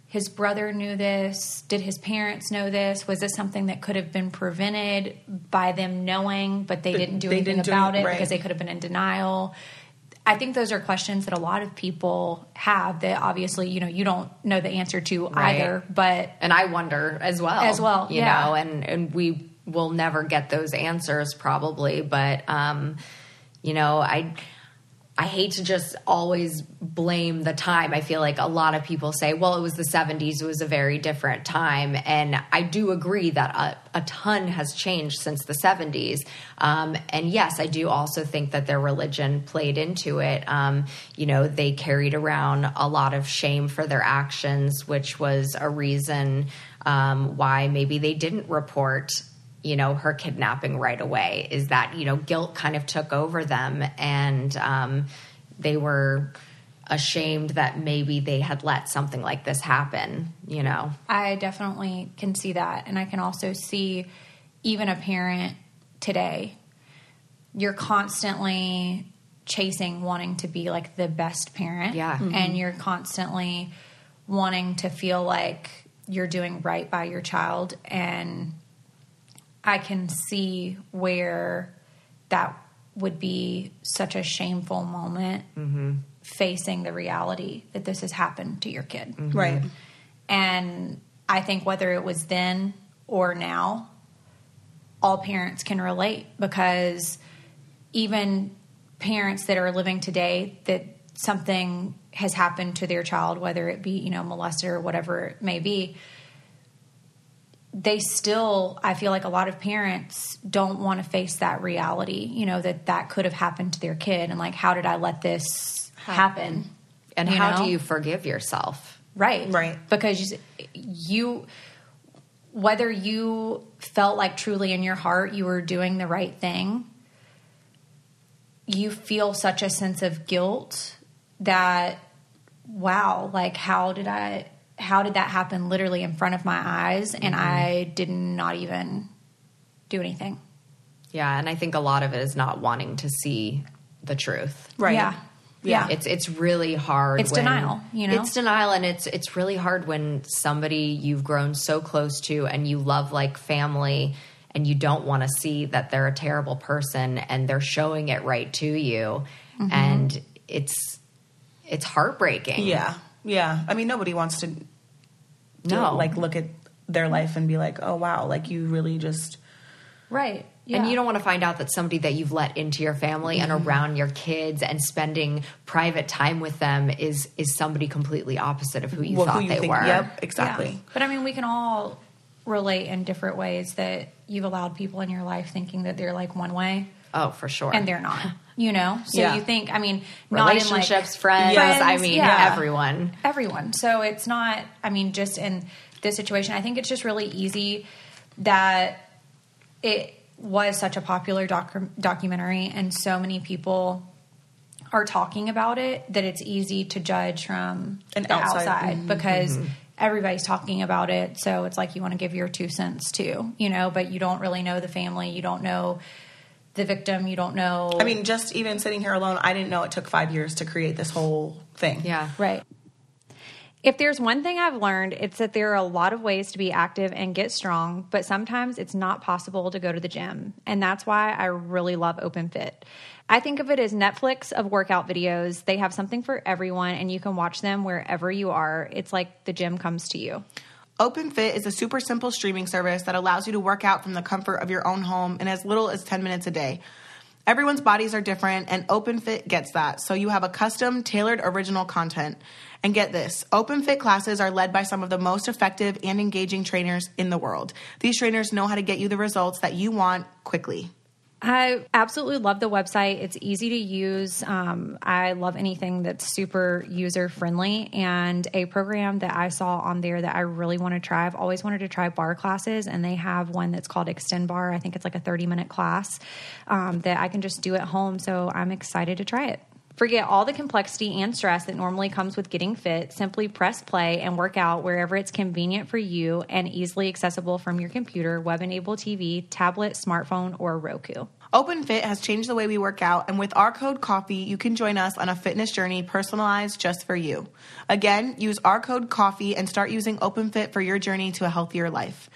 his brother knew this. Did his parents know this? Was this something that could have been prevented by them knowing, but they didn't do anything about it because they could have been in denial? I think those are questions that a lot of people have that obviously, you don't know the answer to either. And I wonder as well. You know, and we will never get those answers probably. But, I hate to just always blame the time. I feel like a lot of people say, well, it was the 70s. It was a very different time. And I do agree that a ton has changed since the 70s. And yes, I do also think that their religion played into it. They carried around a lot of shame for their actions, which was a reason why maybe they didn't report her kidnapping right away, is that, guilt kind of took over them and they were ashamed that maybe they had let something like this happen, I definitely can see that. And I can also see even a parent today, you're constantly chasing, wanting to be like the best parent. Yeah. Mm-hmm. And you're constantly wanting to feel like you're doing right by your child. And I can see where that would be such a shameful moment facing the reality that this has happened to your kid. Mm-hmm. Right. And I think whether it was then or now, all parents can relate because even parents that are living today that something has happened to their child, whether it be, molested or whatever it may be, they still, I feel like a lot of parents don't want to face that reality, that could have happened to their kid. And like, how did I let this happen? And how do you forgive yourself? Right. Right. Because whether you felt like truly in your heart you were doing the right thing, you feel such a sense of guilt that, wow, like how did that happen literally in front of my eyes and I did not even do anything? Yeah, and I think a lot of it is not wanting to see the truth. Right. Yeah. It's really hard. It's denial, It's denial, and it's really hard when somebody you've grown so close to and you love like family and you don't want to see that they're a terrible person and they're showing it right to you. Mm-hmm. And it's heartbreaking. Yeah. Yeah. I mean, nobody wants to look at their life and be like, oh, wow, like you really just. Right. Yeah. And you don't want to find out that somebody that you've let into your family and around your kids and spending private time with them is somebody completely opposite of who you thought they were. Yep, exactly. Yeah. But I mean, we can all relate in different ways that you've allowed people in your life thinking that they're like one way. Oh, for sure. And they're not, So you think, I mean, relationships, not in like, friends, I mean, everyone. Everyone. So it's not, I mean, just in this situation, I think it's just really easy that it was such a popular documentary and so many people are talking about it that it's easy to judge from the outside because everybody's talking about it. So it's like you want to give your 2 cents too, but you don't really know the family. You don't know the victim. You don't know. I mean, just even sitting here alone, I didn't know it took 5 years to create this whole thing. Yeah. Right. If there's one thing I've learned, it's that there are a lot of ways to be active and get strong, but sometimes it's not possible to go to the gym. And that's why I really love OpenFit. I think of it as Netflix of workout videos. They have something for everyone, and you can watch them wherever you are. It's like the gym comes to you. OpenFit is a super simple streaming service that allows you to work out from the comfort of your own home in as little as 10 minutes a day. Everyone's bodies are different, and OpenFit gets that. So you have a custom, tailored, original content. And get this, OpenFit classes are led by some of the most effective and engaging trainers in the world. These trainers know how to get you the results that you want quickly. I absolutely love the website. It's easy to use. I love anything that's super user-friendly. And a program that I saw on there that I really want to try, I've always wanted to try bar classes, and they have one that's called Extend Bar. I think it's like a 30-minute class that I can just do at home. So I'm excited to try it. Forget all the complexity and stress that normally comes with getting fit. Simply press play and work out wherever it's convenient for you and easily accessible from your computer, web-enabled TV, tablet, smartphone, or Roku. OpenFit has changed the way we work out, and with our code COFFEE, you can join us on a fitness journey personalized just for you. Again, use our code COFFEE and start using OpenFit for your journey to a healthier life.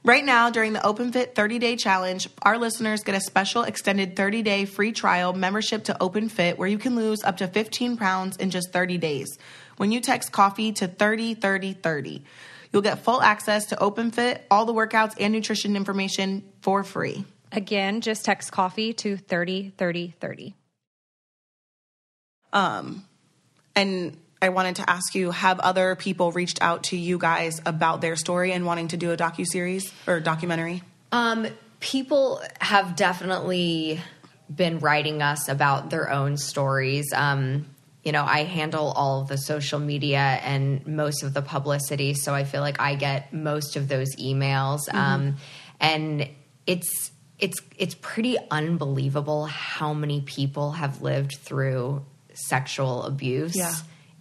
Right now, during the OpenFit 30-Day Challenge, our listeners get a special extended 30-day free trial membership to OpenFit where you can lose up to 15 pounds in just 30 days. When you text COFFEE to 303030, you'll get full access to OpenFit, all the workouts and nutrition information for free. Again, just text COFFEE to 303030. And I wanted to ask you, have other people reached out to you guys about their story and wanting to do a docuseries or documentary? People have definitely been writing us about their own stories. I handle all of the social media and most of the publicity, so I feel like I get most of those emails. And it's pretty unbelievable how many people have lived through sexual abuse. Yeah.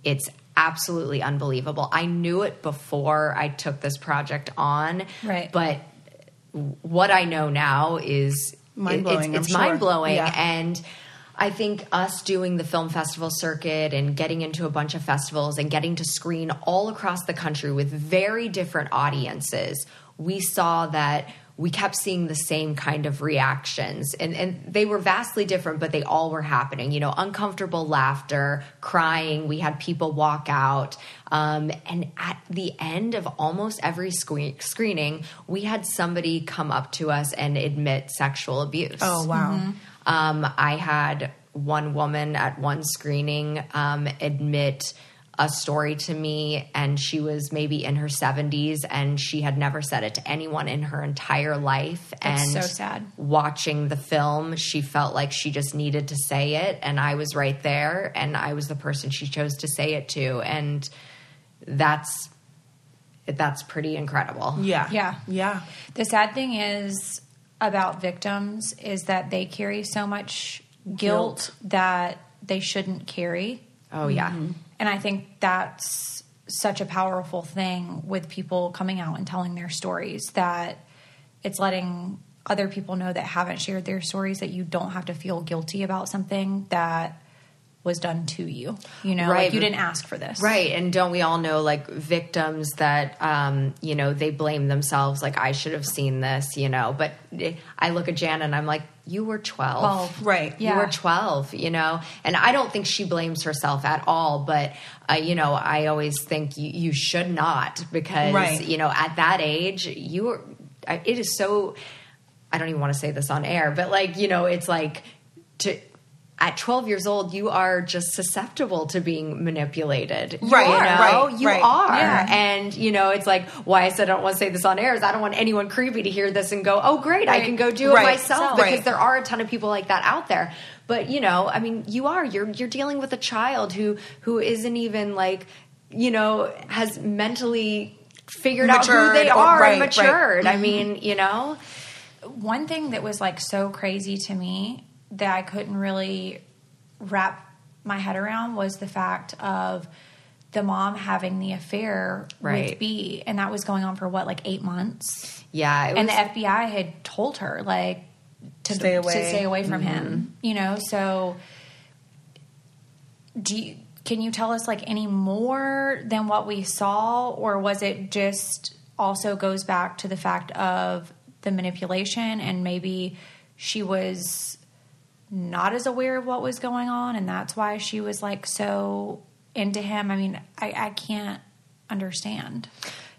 It's absolutely unbelievable. I knew it before I took this project on, right? But what I know now is mind-blowing. It's mind-blowing. Yeah. And I think us doing the film festival circuit and getting into a bunch of festivals and getting to screen all across the country with very different audiences, we saw that we kept seeing the same kind of reactions, and they were vastly different, but they all were happening. Uncomfortable laughter, crying. We had people walk out. And at the end of almost every screening, we had somebody come up to us and admit sexual abuse. Oh, wow. Mm-hmm. I had one woman at one screening admit a story to me, and she was maybe in her 70s, and she had never said it to anyone in her entire life. That's so sad. Watching the film, she felt like she just needed to say it, and I was right there, and I was the person she chose to say it to, and that's pretty incredible. Yeah. The sad thing is about victims is that they carry so much guilt that they shouldn't carry. Oh, yeah. Mm-hmm. And I think that's such a powerful thing with people coming out and telling their stories, that it's letting other people know that haven't shared their stories that you don't have to feel guilty about something that was done to you. Right. Like you didn't ask for this. Right. And don't we all know victims that, they blame themselves, like, I should have seen this, but I look at Jan and I'm like, you were 12. Right. Yeah. You were 12, and I don't think she blames herself at all, but, I always think you should not, because, at that age, it is so, I don't even want to say this on air, but it's like at 12 years old, you are just susceptible to being manipulated. Right. You are. Yeah. And, it's like, why I said I don't want to say this on air is I don't want anyone creepy to hear this and go, oh, great, I can go do it myself. Because there are a ton of people like that out there. But, you're dealing with a child who isn't even has mentally figured out who they are and matured. Right. I mean, One thing that was so crazy to me that I couldn't really wrap my head around was the fact of the mom having the affair with B, and that was going on for 8 months. Yeah, and the FBI had told her to stay away from him. So can you tell us any more than what we saw, or was it just also goes back to the fact of the manipulation, and maybe she was not as aware of what was going on, and that's why she was so into him? I mean, I can't understand.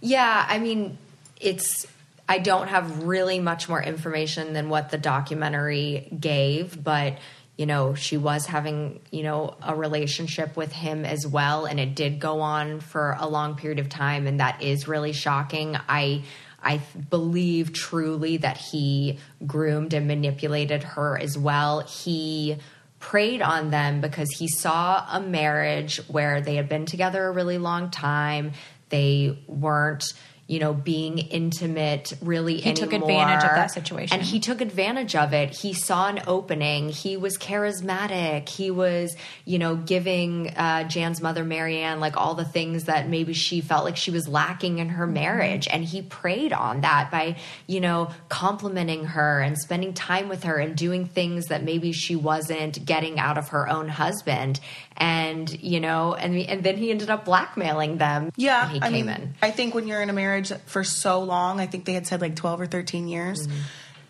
Yeah, I mean, I don't have really much more information than what the documentary gave, but she was having, a relationship with him as well, and it did go on for a long period of time, and that is really shocking. I believe truly that he groomed and manipulated her as well. He preyed on them because he saw a marriage where they had been together a really long time. They weren't, being intimate really anymore. He took advantage of that situation. And he took advantage of it. He saw an opening. He was charismatic. He was, giving Jan's mother, Marianne, like all the things that maybe she felt like she was lacking in her marriage. And he preyed on that by, complimenting her and spending time with her and doing things that maybe she wasn't getting out of her own husband. And, and then he ended up blackmailing them. Yeah. And he came in. I think when you're in a marriage for so long, I think they had said like 12 or 13 years,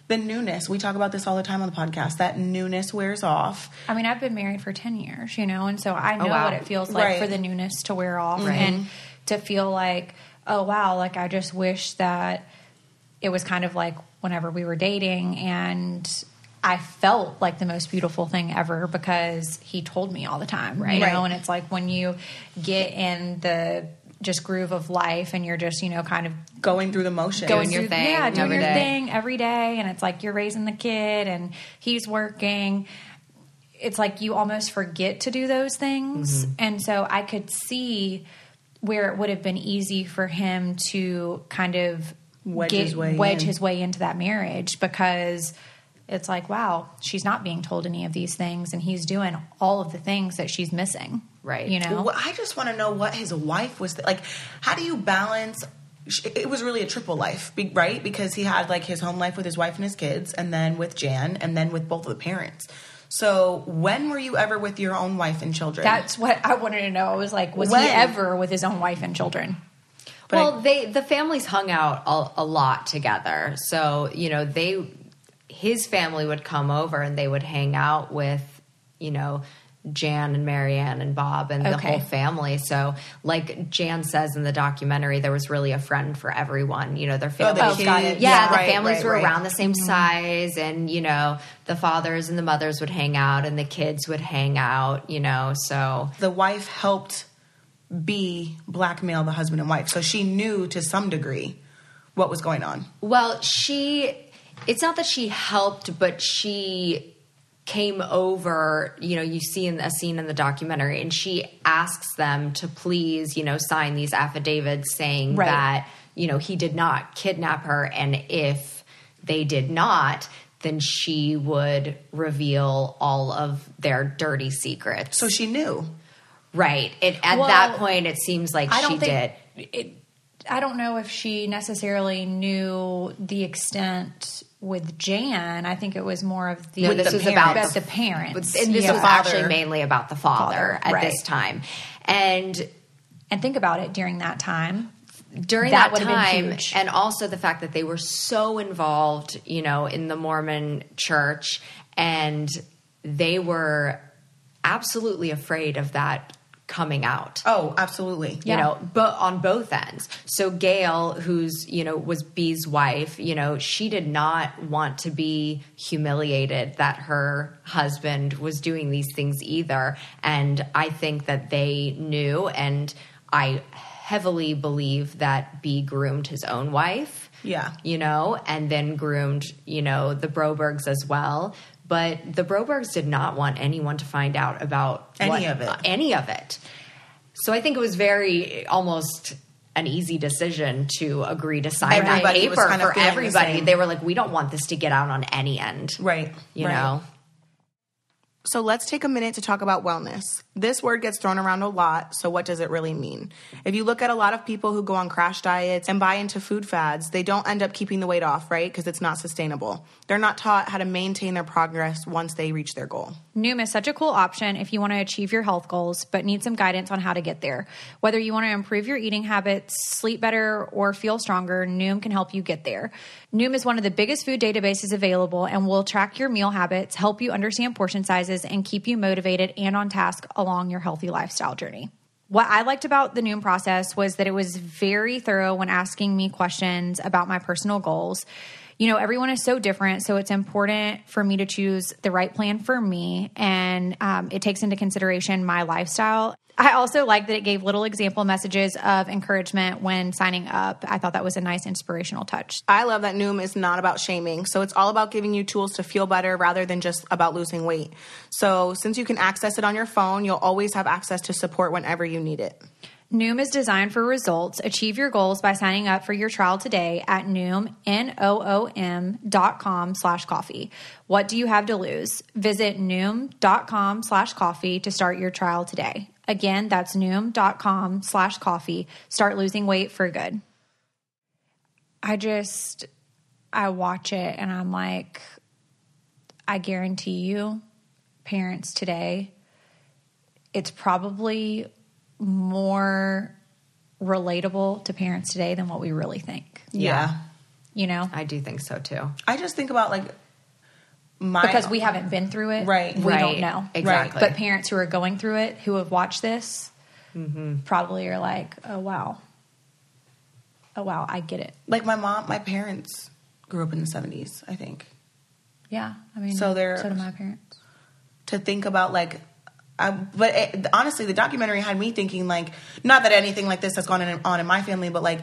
the newness, we talk about this all the time on the podcast, that newness wears off. I mean, I've been married for 10 years, and so I know what it feels like for the newness to wear off and to feel like, oh, wow, like I just wish that it was kind of like whenever we were dating and I felt like the most beautiful thing ever because he told me all the time, right? And it's like when you get in the just groove of life and you're just, kind of going through the motions. Doing your thing. Yeah, doing your thing every day. And it's like you're raising the kid and he's working. It's like you almost forget to do those things. And so I could see where it would have been easy for him to kind of wedge his way into that marriage because it's like, wow, she's not being told any of these things and he's doing all of the things that she's missing. Right. Well, I just want to know what his wife was like. How do you balance? It was really a triple life, right? Because he had like his home life with his wife and his kids, and then with Jan, and then with both of the parents. So when were you ever with your own wife and children? That's what I wanted to know. I was like, was he ever with his own wife and children? Well, the families hung out a lot together. So, his family would come over and they would hang out with, Jan and Marianne and Bob and the whole family. So like Jan says in the documentary, there was really a friend for everyone, their families. The kids. The families were around the same size and, the fathers and the mothers would hang out and the kids would hang out, so. The wife helped blackmail the husband and wife. So she knew to some degree what was going on. Well, it's not that she helped, but she came over, you see in a scene in the documentary, and she asks them to please, sign these affidavits saying that, he did not kidnap her. And if they did not, then she would reveal all of their dirty secrets. So she knew. Right. At that point, it seems like she did. I don't know if she necessarily knew the extent with Jan. I think it was more of the this was about the parents. And this was actually mainly about the father at this time. And think about it during that time. During that time, and also the fact that they were so involved, in the Mormon church, and they were absolutely afraid of that coming out. Oh, absolutely. But on both ends. So Gail, who's, was B's wife, she did not want to be humiliated that her husband was doing these things either. And I think that they knew, and I heavily believe that B groomed his own wife. Yeah. And then groomed, the Brobergs as well. But the Brobergs did not want anyone to find out about any of it. So I think it was almost an easy decision to agree to sign that paper for everybody. They were like, we don't want this to get out on any end. Right. You know? So let's take a minute to talk about wellness. This word gets thrown around a lot, so what does it really mean? If you look at a lot of people who go on crash diets and buy into food fads, they don't end up keeping the weight off, right? Because it's not sustainable. They're not taught how to maintain their progress once they reach their goal. Noom is such a cool option if you want to achieve your health goals, but need some guidance on how to get there. Whether you want to improve your eating habits, sleep better, or feel stronger, Noom can help you get there. Noom is one of the biggest food databases available and will track your meal habits, help you understand portion sizes, and keep you motivated and on task along your healthy lifestyle journey. What I liked about the Noom process was that it was very thorough when asking me questions about my personal goals. Everyone is so different, so it's important for me to choose the right plan for me, and it takes into consideration my lifestyle. I also like that it gave little example messages of encouragement when signing up. I thought that was a nice inspirational touch. I love that Noom is not about shaming. So it's all about giving you tools to feel better rather than just about losing weight. So since you can access it on your phone, you'll always have access to support whenever you need it. Noom is designed for results. Achieve your goals by signing up for your trial today at Noom, Noom.com/coffee. What do you have to lose? Visit Noom.com/coffee to start your trial today. Again, that's Noom.com/coffee. Start losing weight for good. I watch it and I'm like, I guarantee you, parents today, it's probably more relatable to parents today than what we really think. Yeah. You know? I do think so too. I just think about like because we haven't been through it. Right. We don't know. Exactly. But parents who are going through it, who have watched this, probably are like, oh, wow, I get it. Like my parents grew up in the 70s, I think. Yeah. I mean, so did my parents. To think about like, honestly, the documentary had me thinking like, not that anything like this has gone on in my family, but like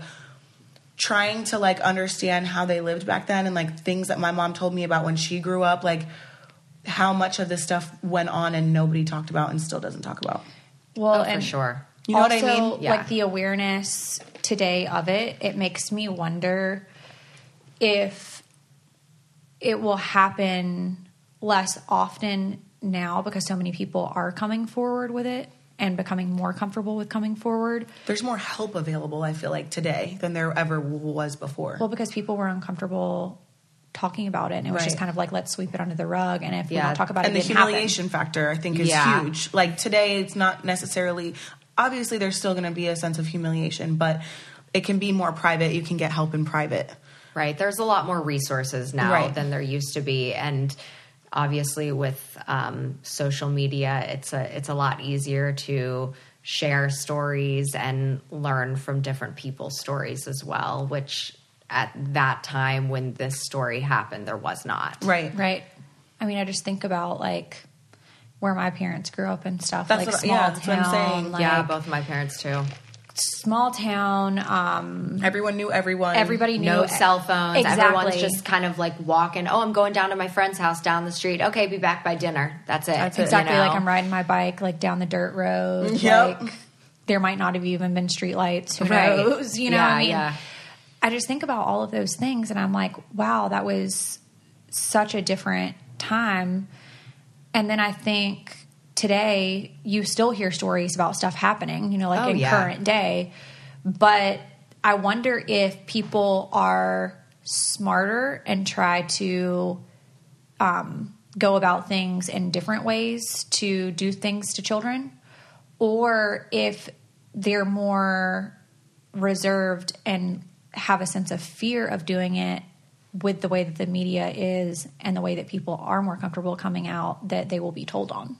trying to like understand how they lived back then and like things that my mom told me about when she grew up, like how much of this stuff went on and nobody talked about and still doesn't talk about. Well, for sure. You know also, what I mean? Yeah. Like the awareness today of it makes me wonder if it will happen less often now because so many people are coming forward with it and becoming more comfortable with coming forward. There's more help available, I feel like, today than there ever was before. Well, because people were uncomfortable talking about it, and it was just kind of like, let's sweep it under the rug, and if we don't talk about it, and the humiliation factor, I think, is huge. Like, today, it's not necessarily... Obviously, there's still going to be a sense of humiliation, but it can be more private. You can get help in private. Right. There's a lot more resources now than there used to be, and... Obviously, with social media, it's a lot easier to share stories and learn from different people's stories as well, which at that time when this story happened, there was not. Right. I mean, I just think about, like, where my parents grew up and stuff. That's like what, small town. That's what I'm saying. Like, yeah, both of my parents, too. Small town. Everyone knew everyone. Everybody knew. No cell phones. Exactly. Everyone's just kind of like walking. Oh, I'm going down to my friend's house down the street. Okay, be back by dinner. That's it. Exactly. You know? Like I'm riding my bike like down the dirt road. Yep. Like there might not have even been streetlights. Who knows? You know. Yeah, I mean, yeah. I just think about all of those things, and I'm like, wow, that was such a different time. And then I think today you still hear stories about stuff happening, you know, like current day. But I wonder if people are smarter and try to go about things in different ways to do things to children, or if they're more reserved and have a sense of fear of doing it with the way that the media is and the way that people are more comfortable coming out, that they will be told on.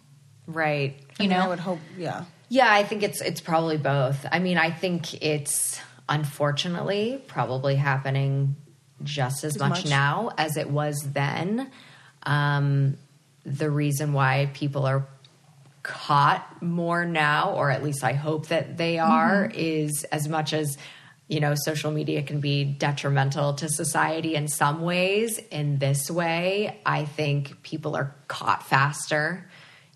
Right. You know? I would hope, yeah. Yeah, I think it's probably both. I mean, I think it's unfortunately probably happening just as much now as it was then. The reason why people are caught more now, or at least I hope that they are, is as much as, you know, social media can be detrimental to society in some ways. In this way, I think people are caught faster.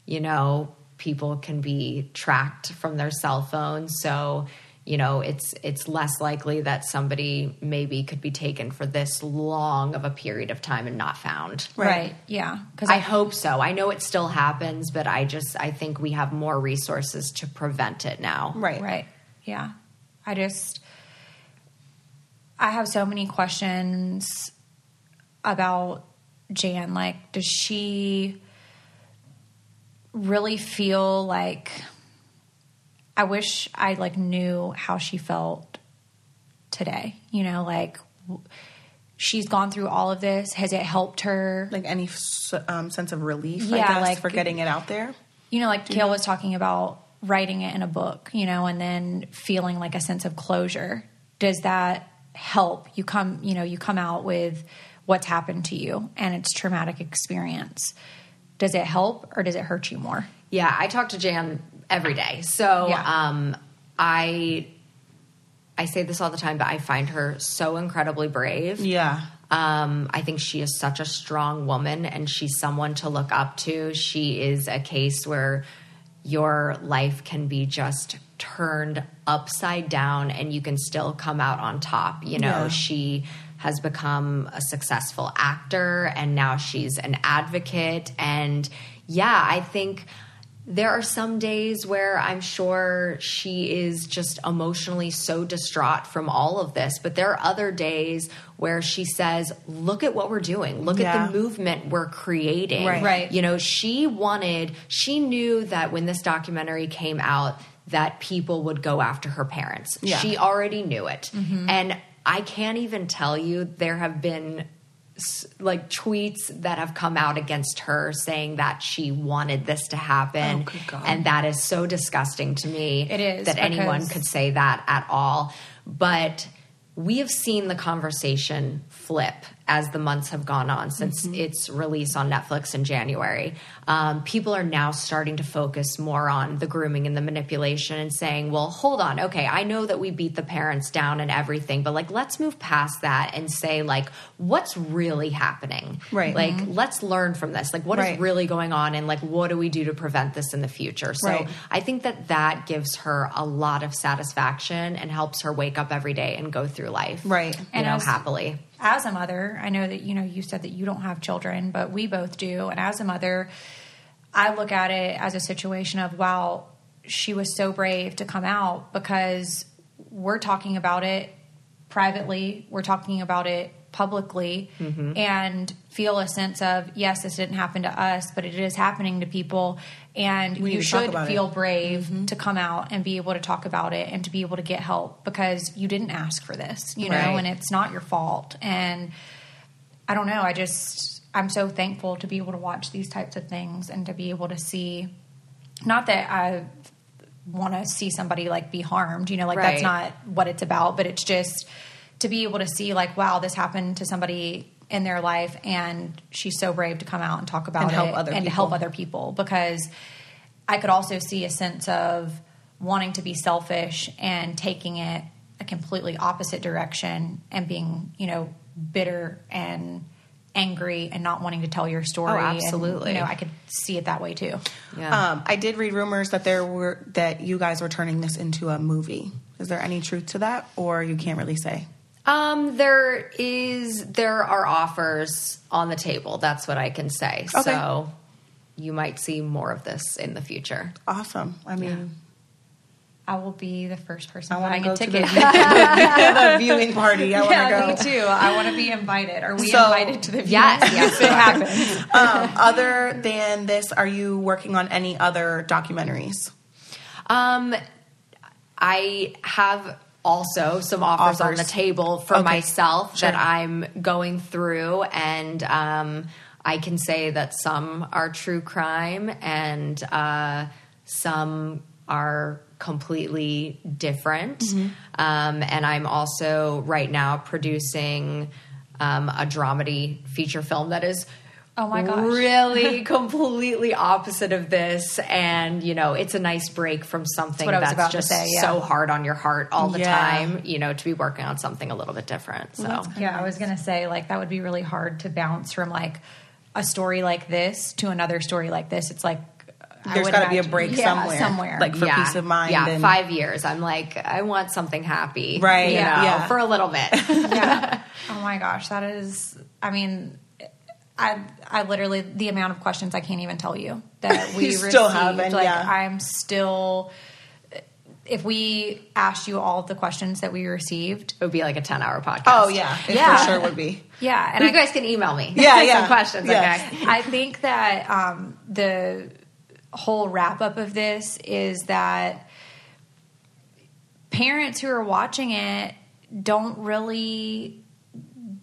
You know, people can be tracked from their cell phones. So, you know, it's less likely that somebody maybe could be taken for this long of a period of time and not found. Right. Yeah. Because I hope so. I know it still happens, but I think we have more resources to prevent it now. Right. Yeah. I have so many questions about Jan. Like, does she really feel like, I wish I like knew how she felt today, you know, like she's gone through all of this. Has it helped her? Like any sense of relief, I guess, like, for getting it out there? You know, like Kail was talking about writing it in a book, you know, and then feeling like a sense of closure. Does that help? You come out with what's happened to you and it's traumatic experience. Does it help or does it hurt you more? Yeah, I talk to Jan every day. So I say this all the time, but I find her so incredibly brave. Yeah. I think she is such a strong woman and she's someone to look up to. She is a case where your life can be just turned upside down and you can still come out on top. You know, she has become a successful actor and now she's an advocate. And I think there are some days where I'm sure she is just emotionally so distraught from all of this. But there are other days where she says, look at what we're doing. Look at the movement we're creating. Right. You know, she knew that when this documentary came out that people would go after her parents. Yeah. She already knew it. Mm-hmm. And I can't even tell you, there have been like tweets that have come out against her saying that she wanted this to happen. Oh, good God. And that is so disgusting to me. It is. That anyone could say that at all. But we have seen the conversation flip as the months have gone on since its release on Netflix in January. People are now starting to focus more on the grooming and the manipulation and saying, well, hold on. Okay, I know that we beat the parents down and everything, but like, let's move past that and say like, what's really happening? Right. Like, let's learn from this. Like, what is really going on? And like, what do we do to prevent this in the future? So I think that gives her a lot of satisfaction and helps her wake up every day and go through life. Right. You know, happily. As a mother, I know that, you know, you said that you don't have children, but we both do. And as a mother, I look at it as a situation of, wow, she was so brave to come out, because we're talking about it privately. We're talking about it publicly and feel a sense of, yes, this didn't happen to us, but it is happening to people. And you should feel brave to come out and be able to talk about it and to be able to get help, because you didn't ask for this, you know, and it's not your fault. And I don't know. I'm so thankful to be able to watch these types of things and to be able to see, not that I want to see somebody like be harmed, you know, like that's not what it's about, but it's just to be able to see like, wow, this happened to somebody in their life and she's so brave to come out and talk about it and to help other people. Because I could also see a sense of wanting to be selfish and taking it a completely opposite direction and being, you know, bitter and angry and not wanting to tell your story. Oh, absolutely. And, you know, I could see it that way too. Yeah. I did read rumors that you guys were turning this into a movie. Is there any truth to that, or you can't really say? There are offers on the table. That's what I can say. Okay. So you might see more of this in the future. Awesome. I mean, I will be the first person buying a ticket. The viewing party. I want to go. Me too. I want to be invited. Are we invited to the viewing? Yes, it happens. Other than this, are you working on any other documentaries? I have also some offers on the table for myself that I'm going through, and I can say that some are true crime and some are completely different. And I'm also right now producing a dramedy feature film that is really completely opposite of this. And, you know, it's a nice break from something that's just so hard on your heart all the time, you know, to be working on something a little bit different. So, I was going to say, like, that would be really hard to bounce from, like, a story like this to another story like this. It's like, there's got to be a break somewhere. Like, for peace of mind. Yeah, 5 years. I'm like, I want something happy. Right. You know, for a little bit. Oh, my gosh. That is, I mean, I literally, the amount of questions I can't even tell you that we received. Still haven't, like, I'm still, if we asked you all of the questions that we received, it would be like a 10-hour podcast. Oh, yeah. It for sure would be. Yeah. And you guys can email me. Some questions. Yes. Okay. I think that the whole wrap up of this is that parents who are watching it don't really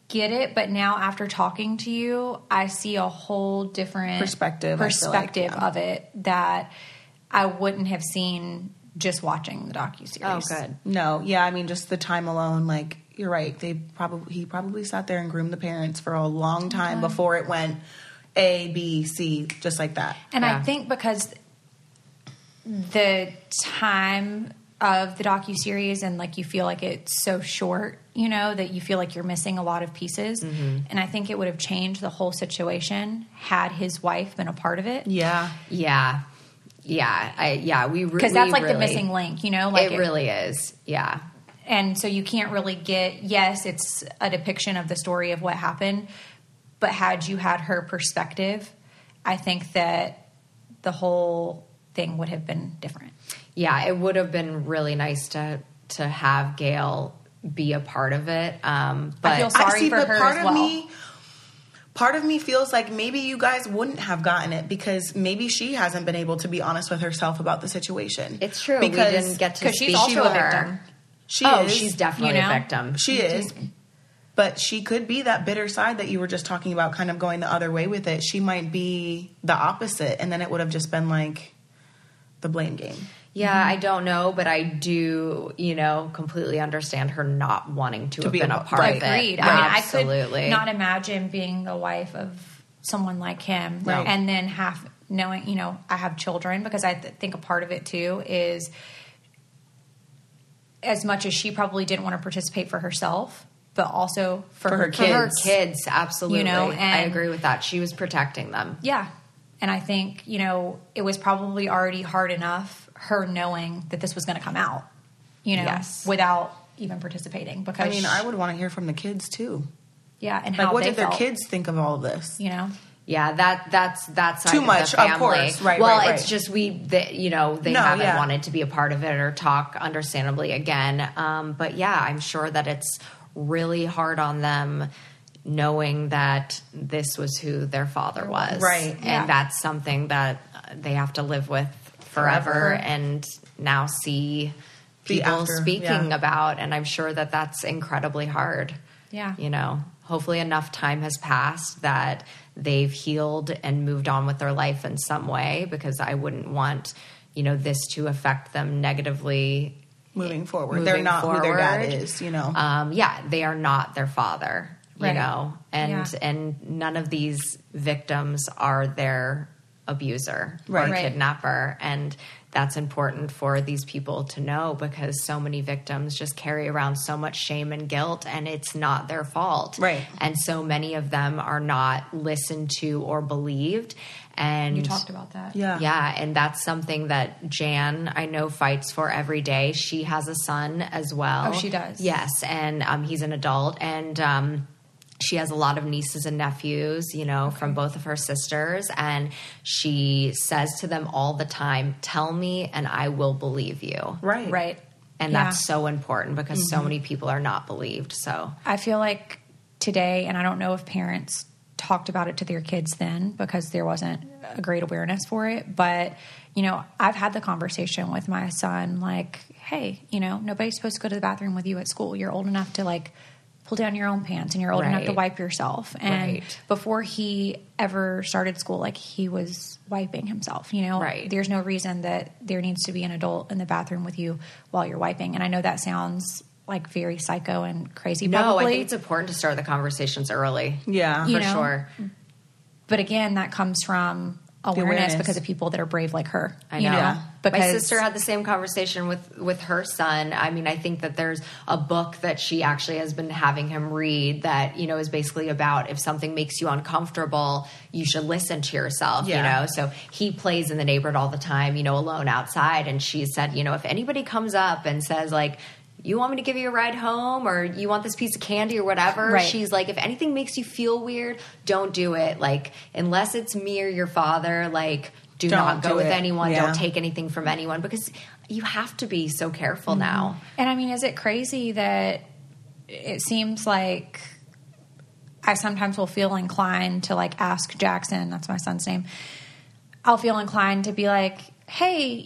get it, but now after talking to you, I see a whole different perspective of it that I wouldn't have seen just watching the docuseries. Oh, good. No, yeah, I mean, just the time alone, like, you're right. He probably sat there and groomed the parents for a long time before it went A, B, C, just like that. And I think because the time of the docuseries and, like, you feel like it's so short, you know, that you feel like you're missing a lot of pieces. And I think it would have changed the whole situation had his wife been a part of it. Yeah. Because that's like the missing link, you know? Like it really is. Yeah. And so you can't really get, yes, it's a depiction of the story of what happened, but had you had her perspective, I think that the whole thing would have been different. Yeah, it would have been really nice to have Gail be a part of it. But I feel sorry for her as well. Part of me feels like maybe you guys wouldn't have gotten it because maybe she hasn't been able to be honest with herself about the situation. It's true. Because we didn't get to speak she's also to a her. victim. She's definitely a victim. She is. But she could be that bitter side that you were just talking about, kind of going the other way with it. She might be the opposite, and then it would have just been like the blame game. Yeah, I don't know, but I do, completely understand her not wanting to have been a part of it. Agreed. Absolutely. I could not imagine being the wife of someone like him and then knowing, I have children, because I think a part of it too is as much as she probably didn't want to participate for herself, but also for her kids. For her kids, absolutely. And I agree with that. She was protecting them. Yeah. And I think, it was probably already hard enough her knowing that this was going to come out, without even participating. Because I would want to hear from the kids too. Yeah, and like, how what they did their felt. kids think of all of this? Yeah, that's side too of much, the family. of course. Right. Well, right. it's just they haven't wanted to be a part of it or talk, understandably, again. But yeah, I'm sure that it's really hard on them knowing that this was who their father was, right? And that's something that they have to live with forever. And now see people speaking about, and I'm sure that that's incredibly hard. Yeah. Hopefully enough time has passed that they've healed and moved on with their life in some way, because I wouldn't want, this to affect them negatively moving forward. They're not who their dad is, they are not their father, and none of these victims are their abuser or kidnapper. And that's important for these people to know, because so many victims just carry around so much shame and guilt, and it's not their fault. Right. And so many of them are not listened to or believed. And you talked about that. Yeah. And that's something that Jan, I know, fights for every day. She has a son as well. Oh, she does? Yes. And he's an adult. And she has a lot of nieces and nephews, from both of her sisters. And she says to them all the time, tell me and I will believe you. Right. Right. And that's so important, because so many people are not believed. So I feel like today, and I don't know if parents talked about it to their kids then, because there wasn't a great awareness for it. But, I've had the conversation with my son, like, hey, nobody's supposed to go to the bathroom with you at school. You're old enough to, like, pull down your own pants, and you're old enough to wipe yourself. And before he ever started school, like, he was wiping himself, There's no reason that there needs to be an adult in the bathroom with you while you're wiping. And I know that sounds like very psycho and crazy. No, probably. I think it's important to start the conversations early. Yeah, for sure. But again, that comes from awareness because of people that are brave like her. I know. Because my sister had the same conversation with her son. I mean, I think that there's a book that she actually has been having him read that, is basically about if something makes you uncomfortable, you should listen to yourself, So he plays in the neighborhood all the time, alone outside. And she said, if anybody comes up and says, like, you want me to give you a ride home, or you want this piece of candy or whatever? Right. She's like, if anything makes you feel weird, don't do it. Like, unless it's me or your father, like, do not go with anyone. Yeah. Don't take anything from anyone, because you have to be so careful now. And I mean, is it crazy that it seems like I sometimes will feel inclined to, like, ask Jackson, that's my son's name, I'll feel inclined to be like, hey,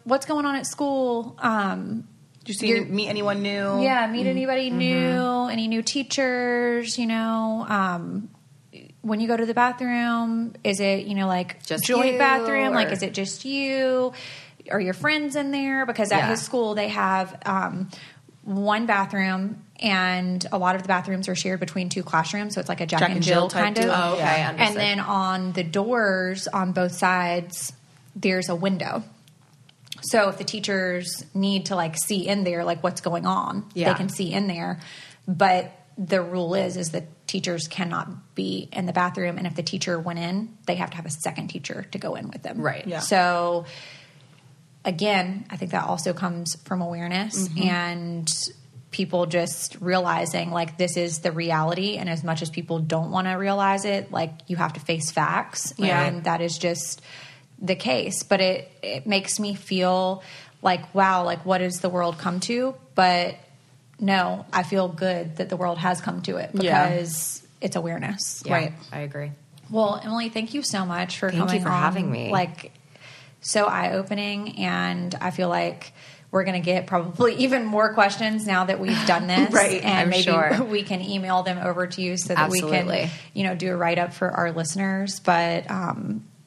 what's going on at school? Did you meet anyone new? Yeah, meet anybody new, any new teachers, when you go to the bathroom, is it, like, just joint bathroom? Like, is it just you? Are your friends in there? Because at his school, they have one bathroom, and a lot of the bathrooms are shared between two classrooms. So it's like a Jack and Jill kind of. Oh, okay, I understand. And then on the doors on both sides, there's a window. So if the teachers need to, like, see in there, like, what's going on, they can see in there. But the rule is that teachers cannot be in the bathroom. And if the teacher went in, they have to have a second teacher to go in with them. Right. Yeah. So again, I think that also comes from awareness and people just realizing like this is the reality, and as much as people don't want to realize it, like you have to face facts, and that is just the case. But it makes me feel like, wow, like what does the world come to? But no, I feel good that the world has come to it because it's awareness. Yeah, right. I agree. Well, Emily, thank you so much for coming on. Thank you for having me. Like, so eye-opening, and I feel like we're going to get probably even more questions now that we've done this. Right. And maybe we can email them over to you so that we can, do a write-up for our listeners. But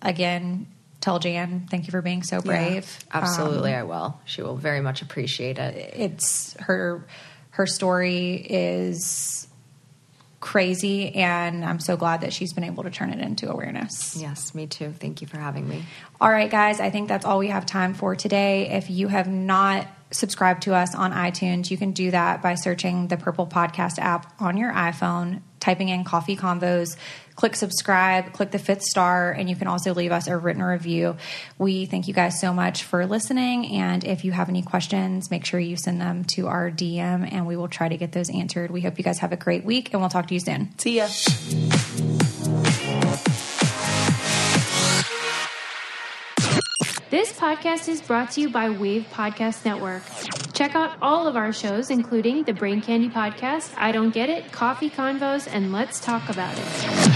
again, tell Jan, thank you for being so brave. Yeah, absolutely, I will. She will very much appreciate it. It's her story is crazy, and I'm so glad that she's been able to turn it into awareness. Yes, me too. Thank you for having me. All right, guys, I think that's all we have time for today. If you have not subscribed to us on iTunes, you can do that by searching the Purple Podcast app on your iPhone, typing in Coffee Convos, click subscribe, click the 5th star, and you can also leave us a written review. We thank you guys so much for listening, and if you have any questions, make sure you send them to our DM, and we will try to get those answered. We hope you guys have a great week, and we'll talk to you soon. See ya. This podcast is brought to you by Wave Podcast Network. Check out all of our shows, including the Brain Candy Podcast, I Don't Get It, Coffee Convos, and Let's Talk About It.